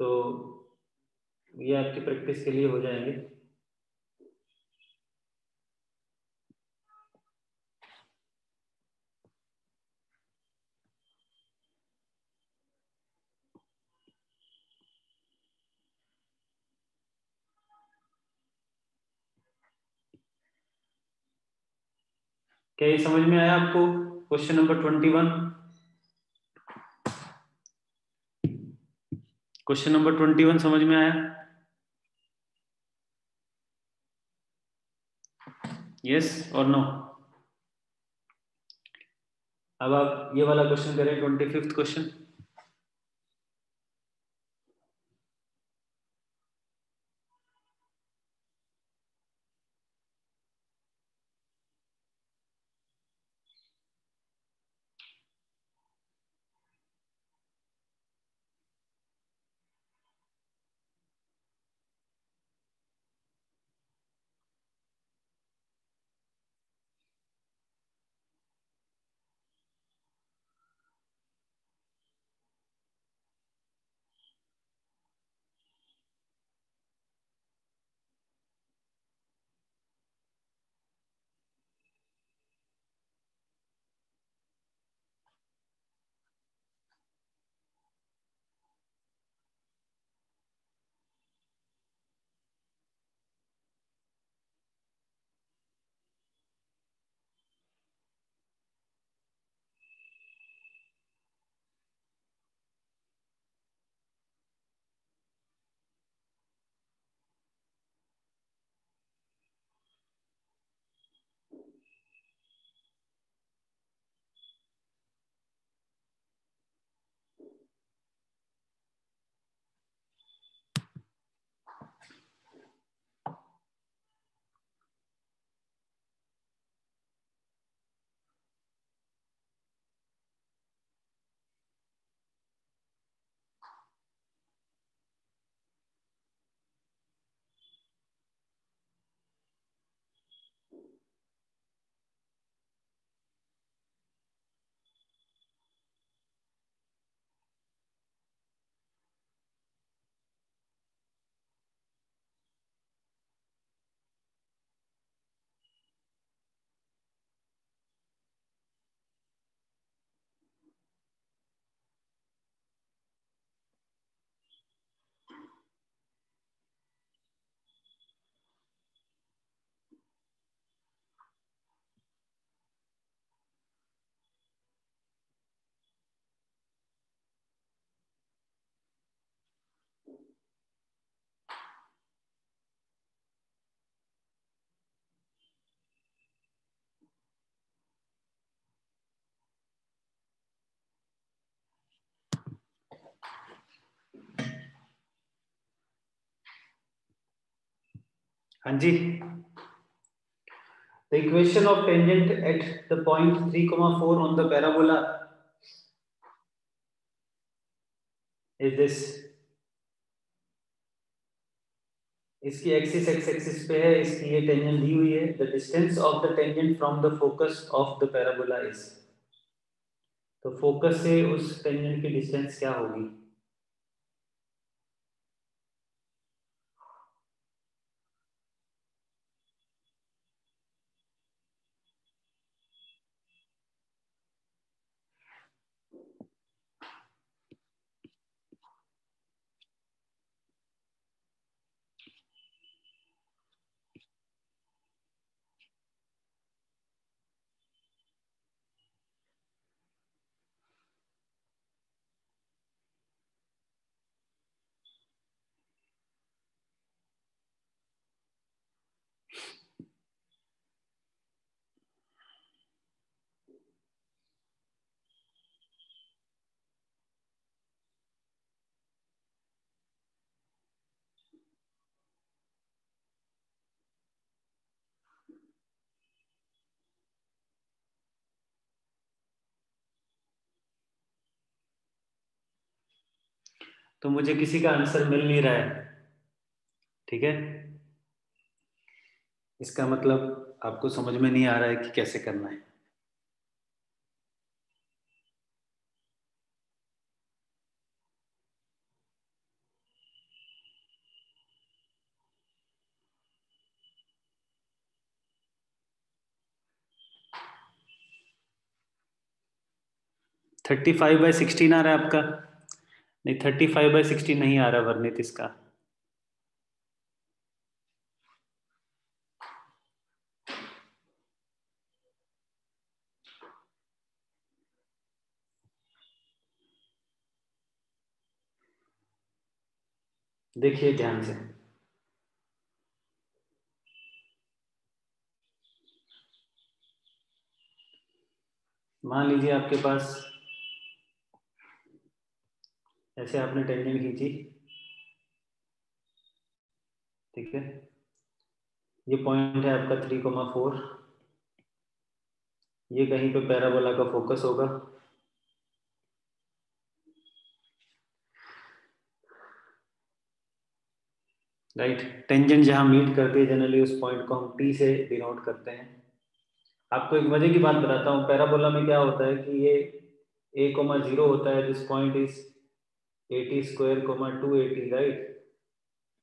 Speaker 1: तो ये आपकी प्रैक्टिस के लिए हो जाएंगे। क्या ये समझ में आया आपको? क्वेश्चन नंबर 21, क्वेश्चन नंबर 21 समझ में आया? यस और नो? अब आप ये वाला क्वेश्चन करें, 25th क्वेश्चन। हाँ जी, the equation of tangent at the point 3,4 on the parabola is this. इसकी एक्सिस एक्स एक्सिस पे है, इसकी ये टेंजेंट दी हुई है। The distance of the tangent from the focus of the parabola is, तो फोकस से उस टेंजेंट की डिस्टेंस क्या होगी? तो मुझे किसी का आंसर मिल नहीं रहा है, ठीक है। इसका मतलब आपको समझ में नहीं आ रहा है कि कैसे करना है। थर्टी फाइव बाई सिक्सटीन आ रहा है आपका? नहीं, 35/16 नहीं आ रहा वर्णित इसका। देखिए ध्यान से, मान लीजिए आपके पास ऐसे आपने टेंजेंट खींची, ठीक है। ये पॉइंट है आपका 3,4, ये कहीं पे पैराबोला का फोकस होगा। राइट, टेंजेंट जहां मीट करती है जनरली उस पॉइंट को हम टी से डिनोट करते हैं। आपको एक मजे की बात बताता हूँ, पैराबोला में क्या होता है कि ये a,0 होता है, दिस पॉइंट इज 80² 280, राइट।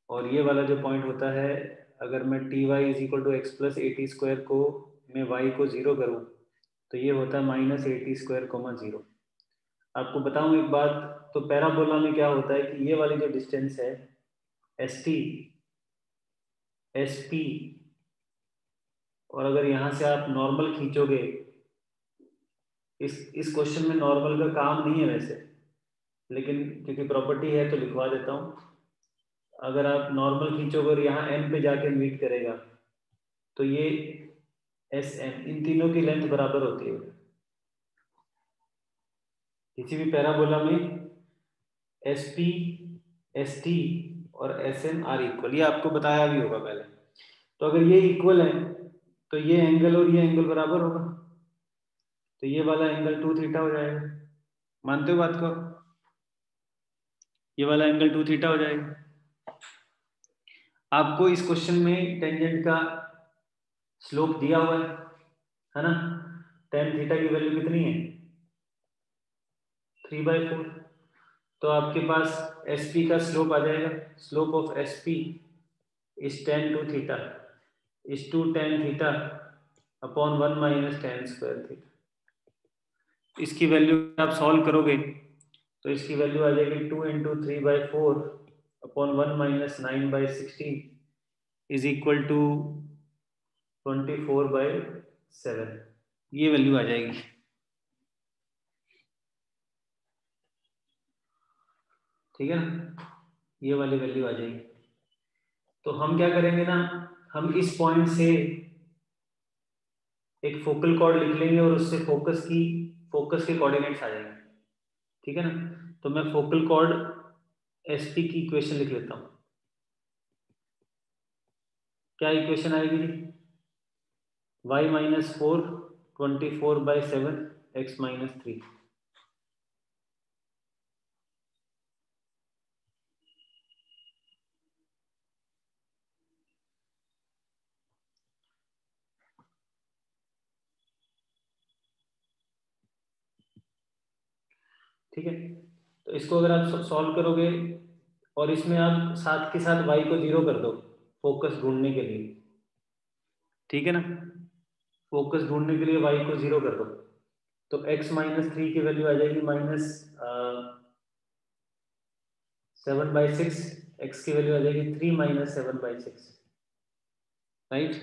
Speaker 1: और ये वाला जो पॉइंट होता है, अगर मैं ty = x+80² को मैं y को 0 करूँ तो ये होता है -80², 0। आपको बताऊं एक बात, तो पैराबोला में क्या होता है कि ये वाली जो डिस्टेंस है एस टी एस पी, और अगर यहाँ से आप नॉर्मल खींचोगे, इस क्वेश्चन में नॉर्मल का काम नहीं है वैसे, लेकिन क्योंकि प्रॉपर्टी है तो लिखवा देता हूँ। अगर आप नॉर्मल खींचोगे और यहाँ एन पे जाके मीट करेगा तो ये एस एन, इन तीनों की लेंथ बराबर होती है। किसी भी पैराबोला में एस पी, एस टी और एस एन आर इक्वल, ये आपको बताया भी होगा पहले। तो अगर ये इक्वल है तो ये एंगल और ये एंगल बराबर होगा, तो ये वाला एंगल 2θ हो जाएगा। मानते हो बात को? ये वाला एंगल 2θ हो जाएगा। आपको इस क्वेश्चन में टेंजेंट का स्लोप दिया हुआ है ना। tan थीटा की वैल्यू कितनी है? 3/4। तो आपके पास SP का स्लोप आ जाएगा, slope of SP is tan2θ is to tan θ upon 1 - tan²θ। इसकी वैल्यू आप सॉल्व करोगे तो इसकी वैल्यू आ जाएगी 2 × 3/4 अपॉन 1 - 9/16 इज इक्वल टू 24/7। ये वैल्यू आ जाएगी, ठीक है ना। ये वाली वैल्यू आ जाएगी। तो हम क्या करेंगे ना, हम इस पॉइंट से एक फोकल कॉर्ड लिख लेंगे और उससे फोकस के कोऑर्डिनेट्स आ जाएंगे, ठीक है ना। तो मैं फोकल कॉर्ड SP की इक्वेशन लिख लेता हूँ। क्या इक्वेशन आएगी जी? y - 4 24/7 x - 3। ठीक है, तो इसको अगर आप सॉल्व करोगे और इसमें आप साथ के साथ y को 0 कर दो फोकस ढूंढने के लिए, ठीक है ना, फोकस ढूंढने के लिए y को 0 कर दो, तो x -3 की वैल्यू आ जाएगी -7/6, x की वैल्यू आ जाएगी 3 - 7/6, राइट।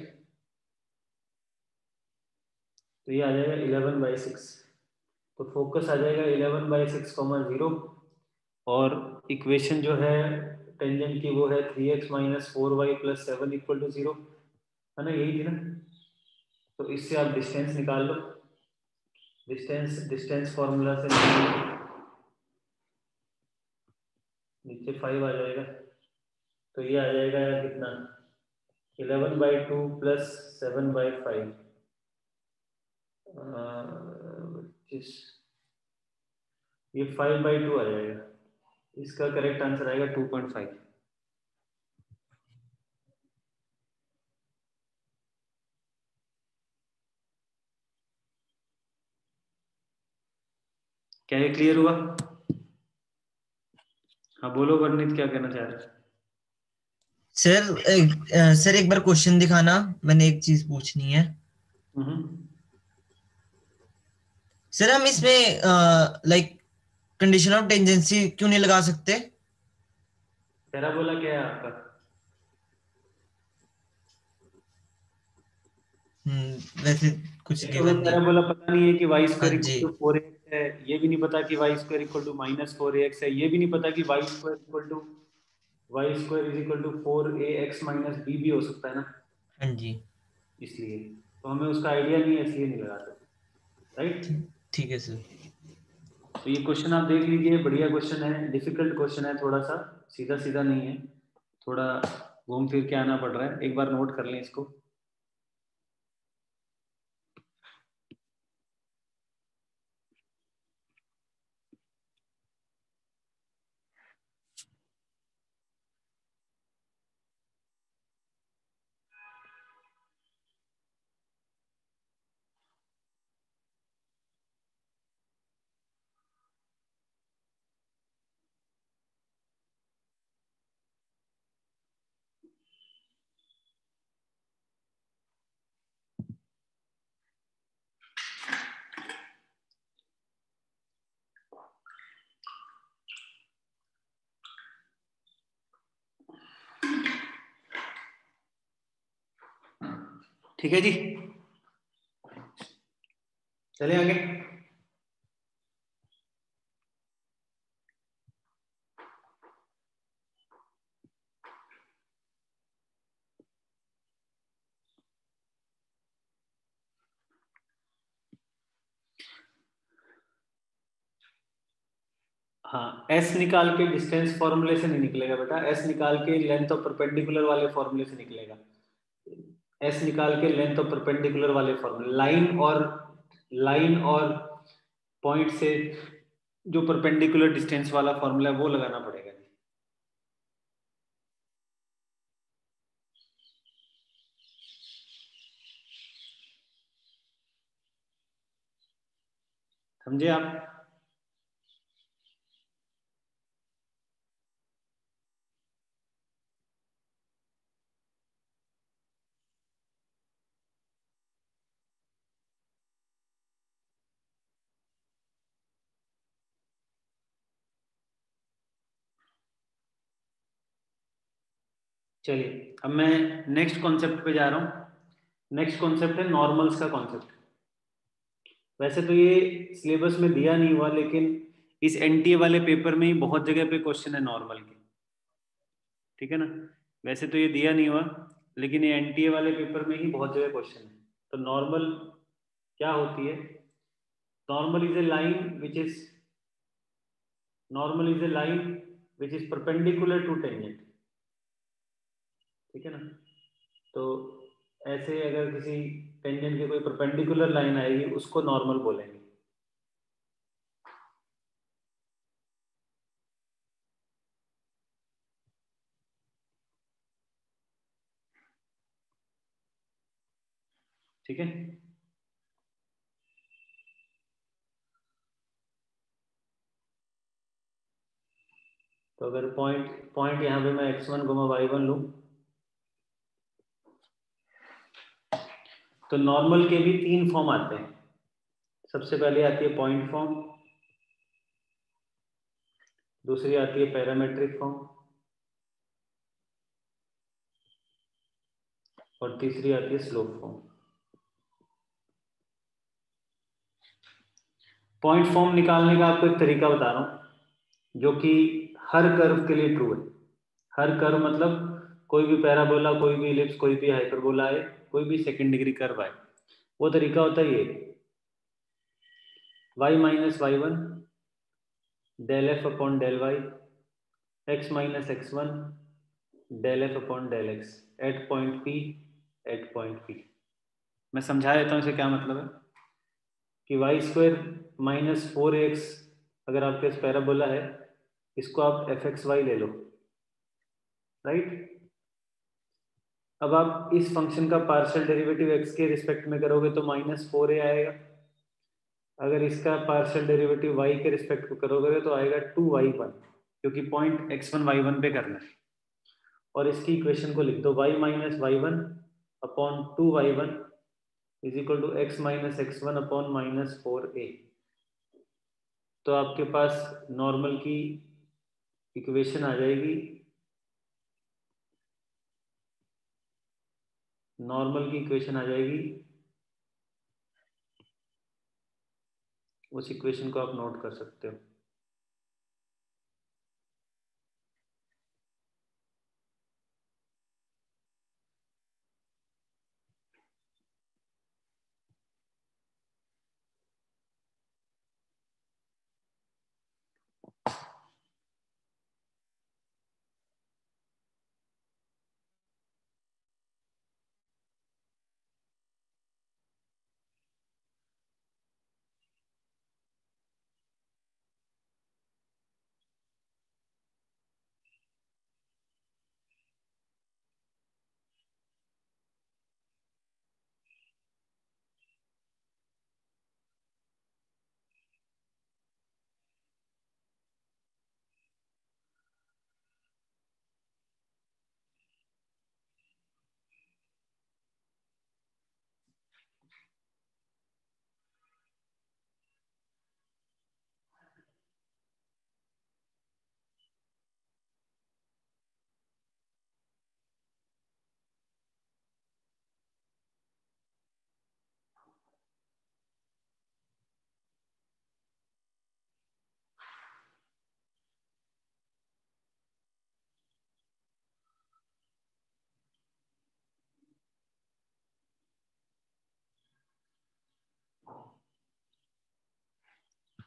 Speaker 1: तो ये आ जाएगा 11/6, तो फोकस आ जाएगा 11/6, 0, और इक्वेशन जो है टेंजेंट की वो है 3x - 4y + 7 = 0, है ना, यही थी ना। तो इससे आप डिस्टेंस निकाल लो, डिस्टेंस फॉर्मूला से नीचे 5 आ जाएगा, तो ये आ जाएगा यार कितना, 11/2 + 7/5, 25, ये 5/2 आ जाएगा, इसका करेक्ट आंसर आएगा 2.5। क्या ये क्लियर हुआ? हाँ बोलो वर्णित, क्या कहना चाह रहे हो?
Speaker 2: सर एक बार क्वेश्चन दिखाना, मैंने एक चीज पूछनी है।
Speaker 1: हम्म।
Speaker 2: सर हम इसमें लाइक कंडीशन ऑफ टेंजेंसी क्यों नहीं लगा सकते?
Speaker 1: पैराबोला क्या है आपका?
Speaker 2: वैसे कुछ
Speaker 1: एक तो
Speaker 2: गिवन
Speaker 1: हमें
Speaker 2: नहीं।
Speaker 1: पैराबोला पता नहीं है कि वाई
Speaker 2: हाँ
Speaker 1: square
Speaker 2: ji.
Speaker 1: Equal to 4x है, ये भी नहीं पता कि y square equal to -4ax है, ये भी नहीं पता कि y square is equal to 4ax - b भी हो सकता है ना,
Speaker 2: हाँ जी।
Speaker 1: इसलिए तो हमें उसका आइडिया नहीं है, इसलिए नहीं लगा सकते,
Speaker 2: ठीक,
Speaker 1: राइट।
Speaker 2: ठीक है सर।
Speaker 1: तो ये क्वेश्चन आप देख लीजिए, बढ़िया क्वेश्चन है, डिफिकल्ट क्वेश्चन है थोड़ा सा, सीधा सीधा नहीं है, थोड़ा घूम फिर के आना पड़ रहा है, एक बार नोट कर लें इसको। ठीक है जी, चले आगे। हाँ, एस निकाल के डिस्टेंस फॉर्मूले से नहीं निकलेगा बेटा, एस निकाल के लेंथ ऑफ परपेंडिकुलर वाले फॉर्मूले से निकलेगा, एस निकाल के लेंथ ऑफ परपेंडिकुलर वाले फॉर्मूले, लाइन और पॉइंट से जो परपेंडिकुलर डिस्टेंस वाला फॉर्मूला है वो लगाना पड़ेगा जी। समझे आप? चलिए अब मैं नेक्स्ट कॉन्सेप्ट पे जा रहा हूँ। नेक्स्ट कॉन्सेप्ट है नॉर्मल्स का कॉन्सेप्ट। वैसे तो ये सिलेबस में दिया नहीं हुआ, लेकिन इस एनटीए वाले पेपर में ही बहुत जगह पे क्वेश्चन है नॉर्मल के, ठीक है ना। वैसे तो ये दिया नहीं हुआ, लेकिन ये एनटीए वाले पेपर में ही बहुत जगह क्वेश्चन है। तो नॉर्मल क्या होती है? Normal is a line which is normal is a line which is perpendicular to tangent, ठीक है ना। तो ऐसे अगर किसी टेंजेंट की कोई परपेंडिकुलर लाइन आएगी उसको नॉर्मल बोलेंगे। ठीक है, तो अगर पॉइंट यहाँ पे मैं x1, y1 लूँ तो नॉर्मल के भी 3 फॉर्म आते हैं। सबसे पहले आती है पॉइंट फॉर्म, दूसरी आती है पैरामेट्रिक फॉर्म और तीसरी आती है स्लोप फॉर्म। पॉइंट फॉर्म निकालने का आपको एक तरीका बता रहा हूं जो कि हर कर्व के लिए ट्रू है। हर कर्व मतलब कोई भी पैराबोला, कोई भी इलिप्स, कोई भी हाइपरबोला है, कोई भी सेकंड डिग्री कर्व है, वो तरीका होता है ये y minus y1 del f upon del y, x minus x1 del f upon del x at point P at point P। मैं समझा देता हूँ इसे क्या मतलब है कि वाई स्क्वायर माइनस 4x अगर आपके पास पैराबोला है, इसको आप एफ एक्स वाई ले लो, राइट। अब आप इस फंक्शन का पार्शियल डेरिवेटिव x के रिस्पेक्ट में करोगे तो -4a आएगा। अगर इसका पार्शियल डेरिवेटिव y के रिस्पेक्ट में करोगे तो आएगा 2y1, क्योंकि पॉइंट x1 y1 पे करना है। और इसकी इक्वेशन को लिख दो y minus y1 upon 2y1 is equal to x minus x1 upon -4a। तो आपके पास नॉर्मल की इक्वेशन आ जाएगी, नॉर्मल की इक्वेशन आ जाएगी, उस इक्वेशन को आप नोट कर सकते हो।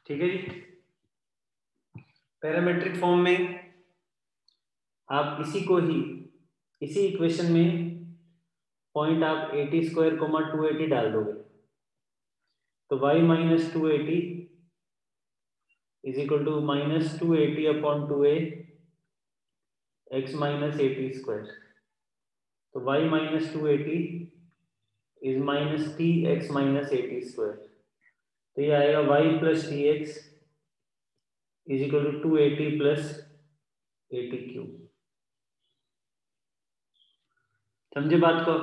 Speaker 1: ठीक है जी। पैरामेट्रिक फॉर्म में आप इसी इक्वेशन में पॉइंट आप 80 स्क्वायर 280 डाल दोगे तो y minus 280 is equal to minus 280 upon 2a x minus 80 square. तो y minus 280 is minus t x minus 80 square. तो ये आएगा y plus t x is equal to 280 plus 80 cube. समझे बात को?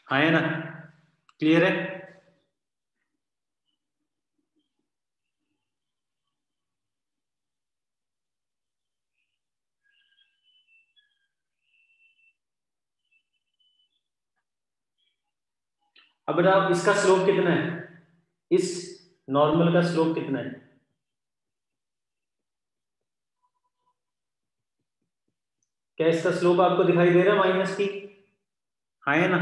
Speaker 1: हाँ है ना, क्लियर है? अब बताओ इसका स्लोप कितना है, इस नॉर्मल का स्लोप कितना है? क्या इसका स्लोप आपको दिखाई दे रहा है माइनस की? हाँ है ना?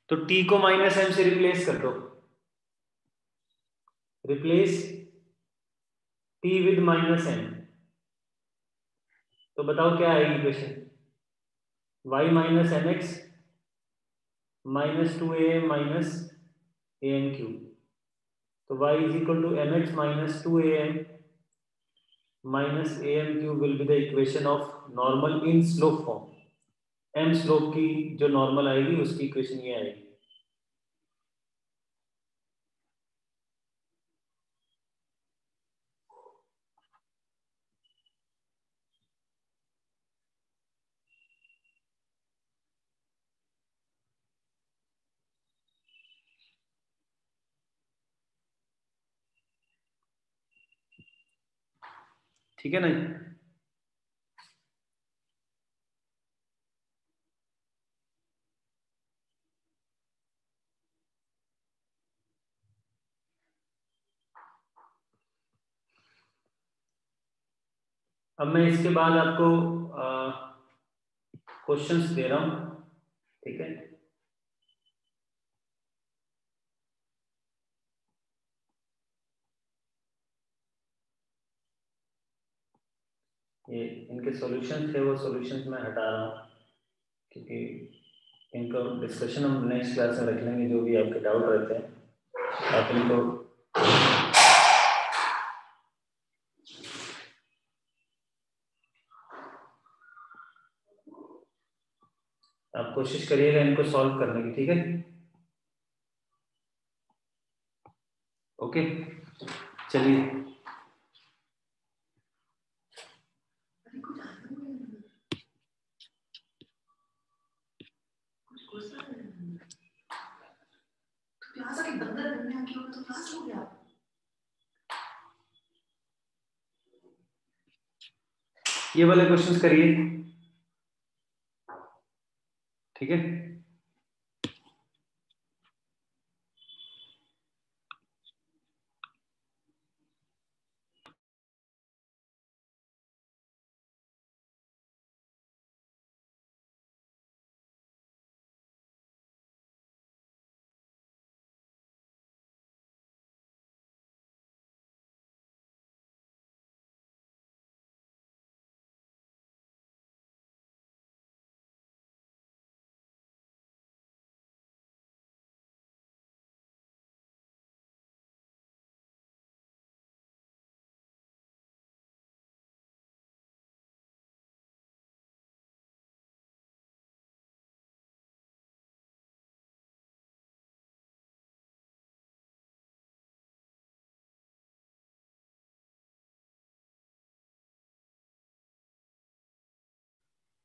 Speaker 1: तो t को माइनस m से रिप्लेस कर दो, replace t with minus m। तो बताओ क्या आएगी equation? y minus m x minus 2am minus am cube. तो y is equal to mx minus 2am minus am cube will be the equation of normal in slope form. m slope की जो normal आएगी उसकी equation ये आएगी. ठीक है ना? अब मैं इसके बाद आपको क्वेश्चंस दे रहा हूं. ठीक है? ये इनके सॉल्यूशन थे, वो सॉल्यूशंस मैं हटा रहा हूँ क्योंकि इनको डिस्कशन हम नेक्स्ट क्लास में रख लेंगे. जो भी आपके डाउट रहते हैं आप इनको आप कोशिश करिएगा इनको सॉल्व करने की. ठीक है? ओके, चलिए. ये वाले क्वेश्चंस करिए. ठीक है?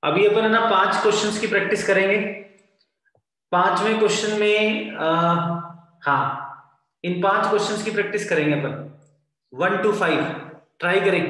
Speaker 1: अभी अपन है ना 5 क्वेश्चंस की प्रैक्टिस करेंगे. 5वें क्वेश्चन में हाँ, इन 5 क्वेश्चंस की प्रैक्टिस करेंगे अपन 1 to 5. ट्राई करें.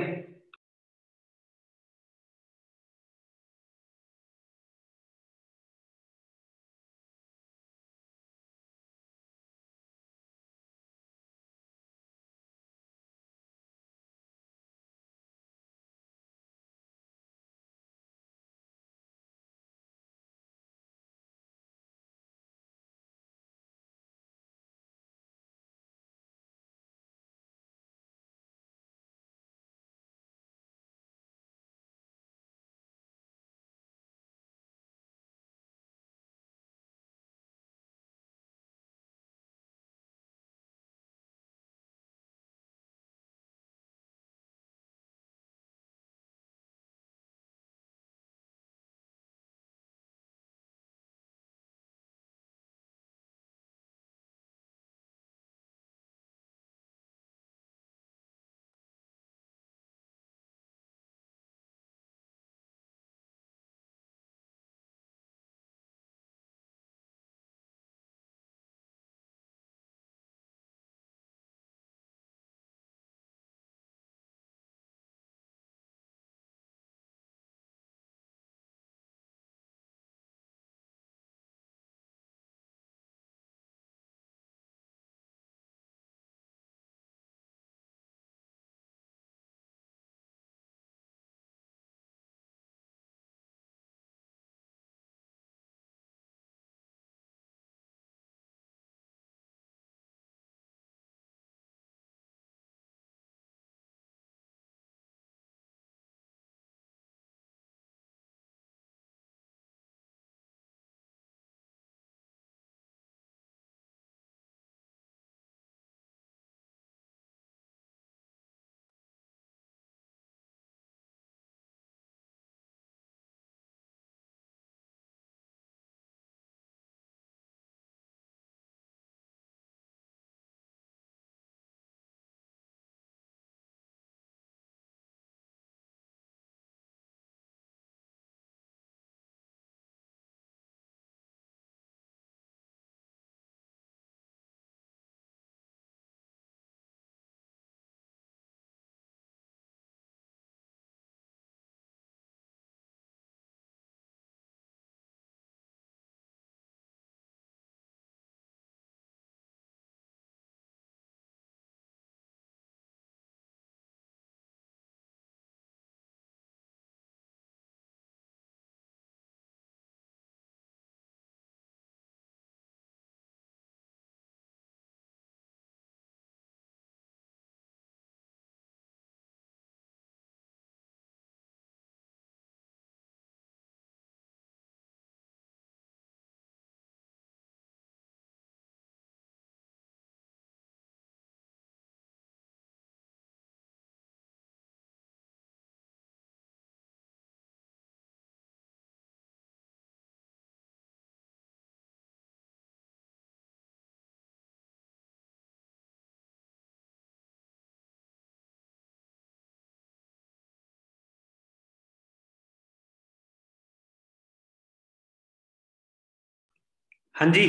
Speaker 1: हाँ जी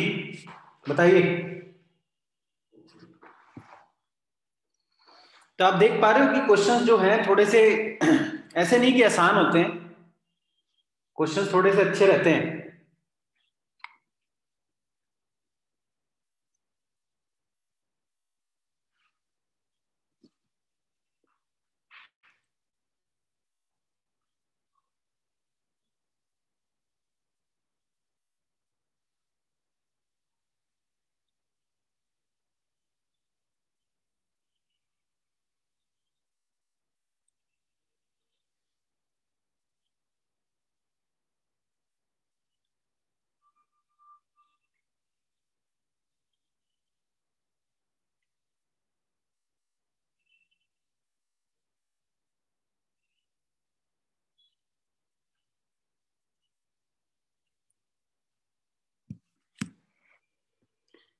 Speaker 1: बताइए। तो आप देख पा रहे हो कि क्वेश्चंस जो हैं थोड़े से ऐसे नहीं कि आसान होते हैं, क्वेश्चंस थोड़े से अच्छे रहते हैं।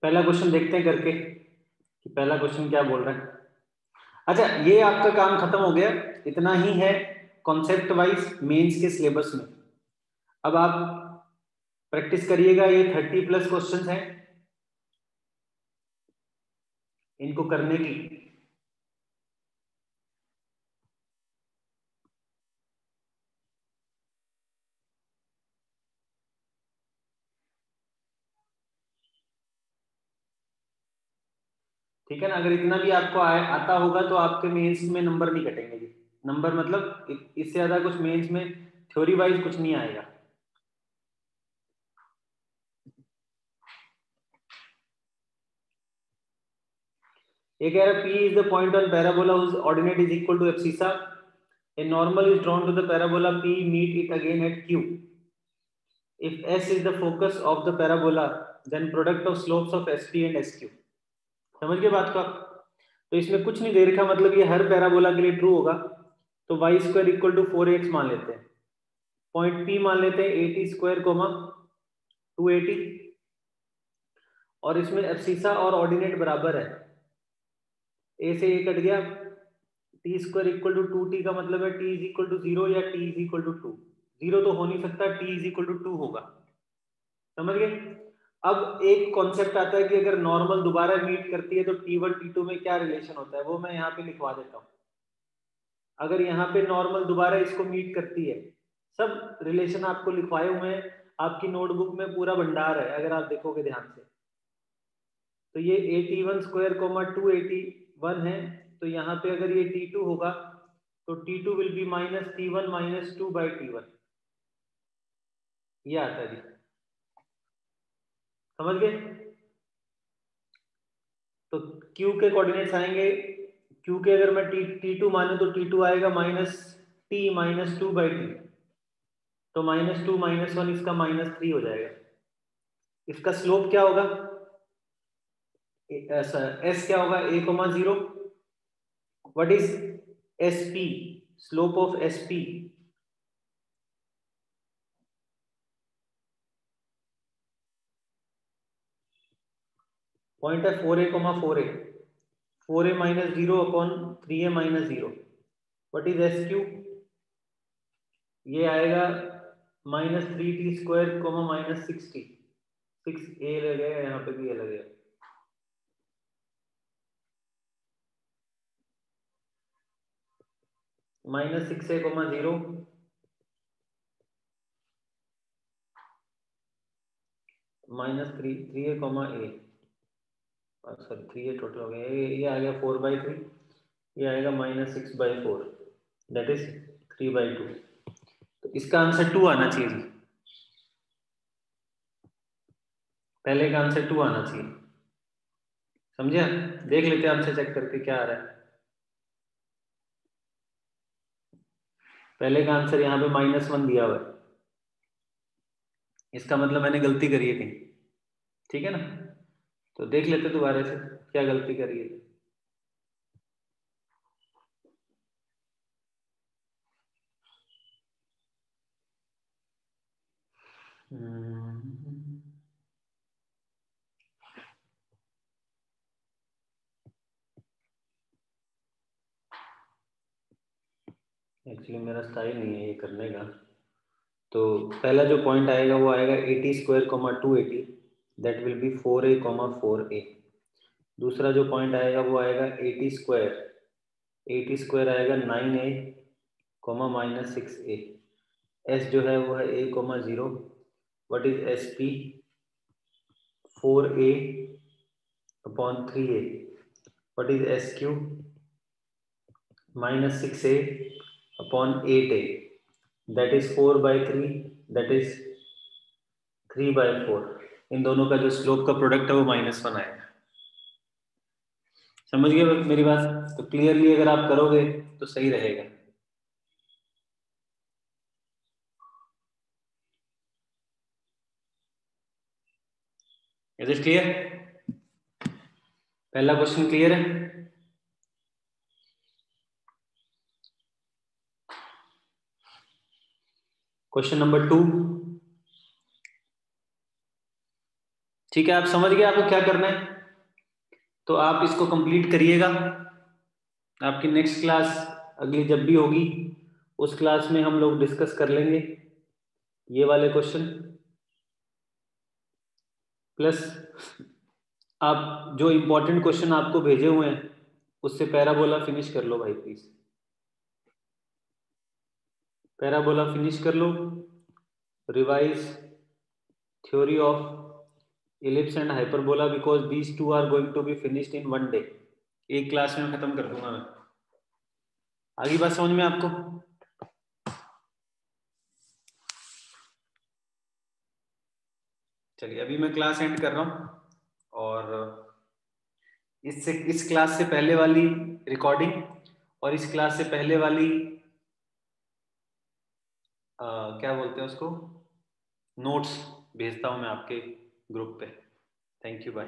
Speaker 1: पहला क्वेश्चन देखते हैं करके कि पहला क्वेश्चन क्या बोल रहा है। अच्छा, ये आपका काम खत्म हो गया, इतना ही है कॉन्सेप्ट वाइज मेंस के सिलेबस में। अब आप प्रैक्टिस करिएगा, ये 30 प्लस क्वेश्चंस हैं इनको करने की। ठीक है ना, अगर इतना भी आपको आता होगा तो आपके मेंस में नंबर नहीं कटेंगे जी। नंबर मतलब इससे ज्यादा कुछ मेंस में थ्योरी वाइज कुछ नहीं आएगा। ये कह रहा है P is the point on parabola whose ordinate is equal to abscissa. A normal is drawn to the parabola P, meet it again at Q. If S is the focus of the parabola, then product of slopes of SP and SQ. समझ गए बात को आप? तो इसमें कुछ नहीं दे रखा, मतलब ये हर पैराबोला के लिए ट्रू होगा। तो Y square equal to 4x मान लेते हैं, पॉइंट P मान लेते हैं 80 स्क्वायर कोमा 280, और इसमें एब्सिसा और ऑर्डिनेट बराबर है। ए से ए कट गया, t square equal to 2t का मतलब है टी इज इक्वल टू 0 या टी इज इक्वल टू 2। 0 तो हो नहीं सकता, टी इज इक्वल टू 2 होगा। समझ गए? अब एक कॉन्सेप्ट आता है कि अगर नॉर्मल दोबारा मीट करती है तो T1 T2 में क्या रिलेशन होता है, वो मैं यहाँ पे लिखवा देता हूँ। अगर यहाँ पे नॉर्मल दोबारा इसको मीट करती है, सब रिलेशन आपको लिखवाए हुए हैं, आपकी नोटबुक में पूरा भंडार है अगर आप देखोगे ध्यान से। तो ये 81 स्क्वायर कोमा 281 है, तो यहाँ पे अगर ये T2 होगा तो T2 will be minus T1 minus 2 by T1, ये आता है जी। समझ गए? तो Q के कोऑर्डिनेट्स आएंगे, Q के अगर मैं T2 मानूं तो T2 आएगा minus T minus 2 by T, तो माइनस 2 माइनस 1 इसका माइनस 3 हो जाएगा। इसका स्लोप क्या होगा? S क्या होगा? a comma 0। What is SP? Slope of SP point है 4a comma 4a, 4a minus 0 upon 3a minus 0। What is SQ? ये आएगा minus 3t square comma minus 6t। 6a लगेगा, यहाँ पे भी a लगेगा। Minus 6a comma 0 minus 3a comma a, sorry 3a total हो गया, ये आ गया 4/3, ये आएगा माइनस 6/4, दैट इज 3/2। तो इसका आंसर 2 आना चाहिए जी, पहले का आंसर 2 आना चाहिए। समझे? देख लेते हैं आंसर चेक करके क्या आ रहा है। पहले का आंसर यहाँ पे -1 दिया हुआ है, इसका मतलब मैंने गलती करी है कहीं। ठीक है ना? तो देख लेते दोबारा से क्या गलती करी है। एक्चुअली मेरा स्टाइल नहीं है ये करने का। तो पहला जो पॉइंट आएगा वो आएगा 80 square comma 280, that will be 4a, 4a। दूसरा जो पॉइंट आएगा वो आएगा 80 स्क्वायर, 80 स्क्वायर आएगा 9a, -6a। s जो है वो है a, 0। What is sp? 4a upon 3a। What is sq? -6a upon 8a। That is 4/3, that is 3/4। इन दोनों का जो स्लोप का प्रोडक्ट है वो -1 आएगा। समझ गए मेरी बात? तो क्लियरली अगर आप करोगे तो सही रहेगा। Is it clear? पहला क्वेश्चन क्लियर है? क्वेश्चन नंबर 2, ठीक है, आप समझ गए आपको क्या करना है? तो आप इसको कंप्लीट करिएगा। आपकी नेक्स्ट क्लास अगली जब भी होगी उस क्लास में हम लोग डिस्कस कर लेंगे ये वाले क्वेश्चन। प्लस आप जो इंपॉर्टेंट क्वेश्चन आपको भेजे हुए हैं उससे पैराबोला फिनिश कर लो भाई प्लीज। पैराबोला फिनिश कर लो। Revise theory of ellipse and hyperbola because these two are going to be finished in 1 डे। एक क्लास में खत्म कर दूंगा मैं। आगे बात समझ में आपको? चलिए अभी मैं क्लास एंड कर रहा हूं और इस क्लास से पहले वाली रिकॉर्डिंग और इस क्लास से पहले वाली क्या बोलते हैं उसको, नोट्स भेजता हूं मैं आपके ग्रुप पे। Thank you, bye.